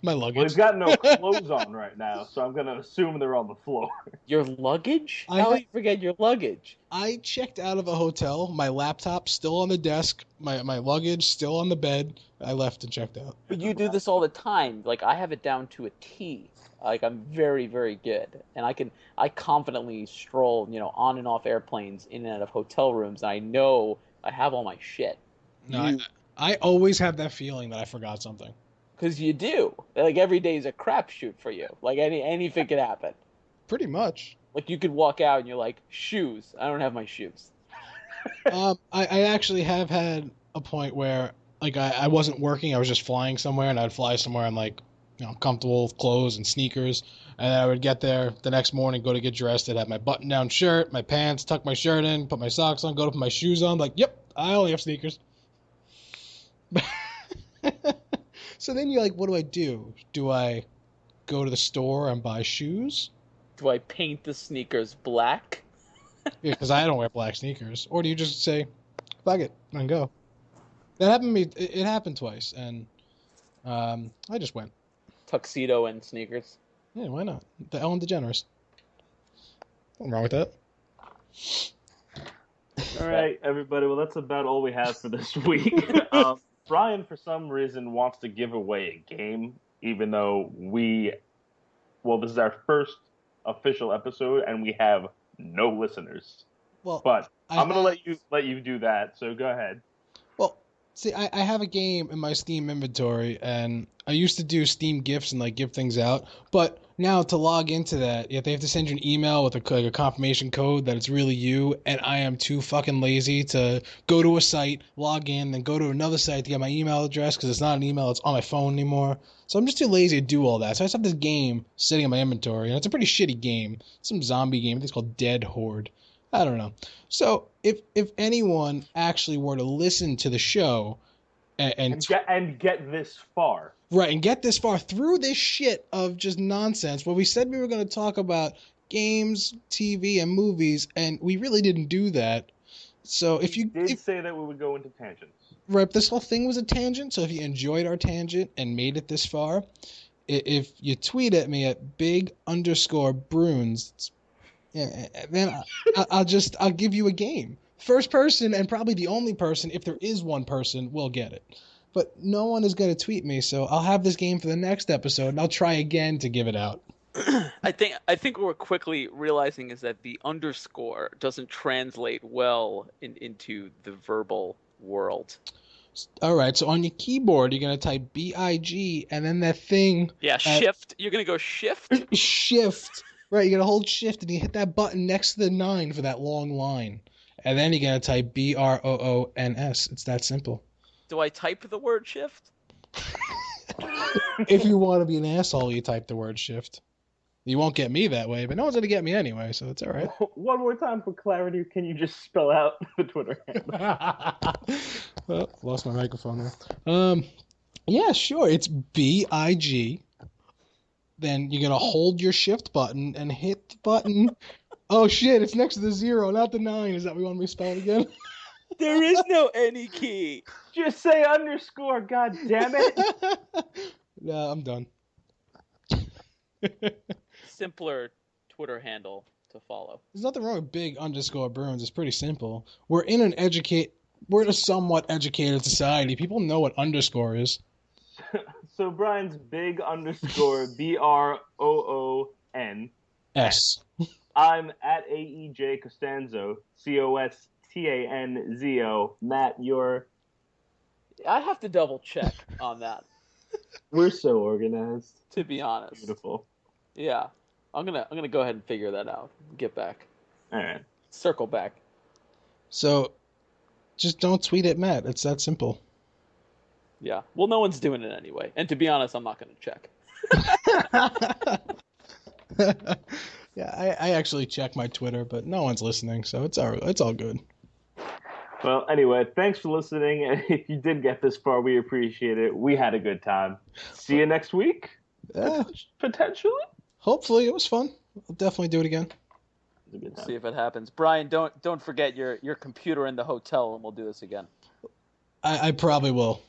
My luggage. Well, he's got no clothes on right now, so I'm going to assume they're on the floor. Your luggage? How do you forget your luggage? I checked out of a hotel. My laptop still on the desk. My luggage still on the bed. I left and checked out. But you do this all the time. Like, I have it down to a T. Like, I'm very, very good. And I confidently stroll, on and off airplanes, in and out of hotel rooms, and I know I have all my shit. No, I always have that feeling that I forgot something. Because you do. Like, every day is a crapshoot for you. Like, anything could happen. Pretty much. Like, you could walk out and you're like, shoes. I don't have my shoes. I actually have had a point where, like, I wasn't working. I was just flying somewhere, and I'd fly somewhere in, like, comfortable clothes and sneakers. And I would get there the next morning, go to get dressed. I'd have my button-down shirt, my pants, tuck my shirt in, put my socks on, go to put my shoes on. Like, yep, I only have sneakers. So then you're like, what do? Do I go to the store and buy shoes? Do I paint the sneakers black? Yeah, because I don't wear black sneakers. Or do you just say, fuck it, and go? That happened to me. It happened twice, and I just went. Tuxedo and sneakers? Yeah, why not? The Ellen DeGeneres. Nothing wrong with that. All right, everybody. Well, that's about all we have for this week. Brian, for some reason, wants to give away a game, even though this is our first official episode, and we have no listeners. Well, but I'm going to let you do that, so go ahead. Well, see, I have a game in my Steam inventory, and I used to do Steam gifts and, like, give things out, but now to log into that, they have to send you an email with a confirmation code that it's really you, and I am too fucking lazy to go to a site, log in, then go to another site to get my email address, because it's not an email, it's on my phone anymore. So I'm just too lazy to do all that. So I just have this game sitting in my inventory, and it's a pretty shitty game. It's some zombie game. I think it's called Dead Horde. I don't know. So if anyone actually were to listen to the show and get this far. Right, and get this far through this shit of just nonsense. Well, we said we were going to talk about games, TV, and movies, and we really didn't do that. So if you did say that we would go into tangents. Right, this whole thing was a tangent, so if you enjoyed our tangent and made it this far, if you tweet at me at big_Bruins, then I'll give you a game. First person, and probably the only person, if there is one person, will get it. But no one is going to tweet me, so I'll have this game for the next episode, and I'll try again to give it out. I think what we're quickly realizing is that the underscore doesn't translate well into the verbal world. All right, so on your keyboard, you're going to type BIG, and then that thing... Yeah, shift. You're going to go shift? Shift. Right, you're going to hold shift, and you hit that button next to the 9 for that long line. And then you gotta type BROONS. It's that simple. Do I type the word shift? If you want to be an asshole, you type the word shift. You won't get me that way, but no one's gonna get me anyway, so it's all right. One more time for clarity, can you just spell out the Twitter handle? Well, lost my microphone there. Yeah, sure. It's BIG. Then you're gonna hold your shift button and hit the button. Oh shit! It's next to the 0, not the 9. Is that what you want me to spell it again? There is no any key. Just say underscore. God damn it! Nah, I'm done. Simpler Twitter handle to follow. There's nothing wrong with big underscore Bruins. It's pretty simple. We're in a somewhat educated society. People know what underscore is. So Brian's big underscore BROON. S. I'm at AEJ Costanzo, COSTANZO. Matt, you're. I have to double check on that. We're so organized. To be honest. Beautiful. Yeah. I'm gonna go ahead and figure that out. Get back. All right. Circle back. So, just don't tweet at Matt. It's that simple. Yeah. Well, no one's doing it anyway. And to be honest, I'm not gonna check. Yeah, I actually check my Twitter, but no one's listening, so it's all good. Well, anyway, thanks for listening. And if you did get this far, we appreciate it. We had a good time. See you next week. Yeah. Potentially. Hopefully, it was fun. I'll definitely do it again. See if it happens. Brian, don't forget your computer in the hotel, and we'll do this again. I probably will.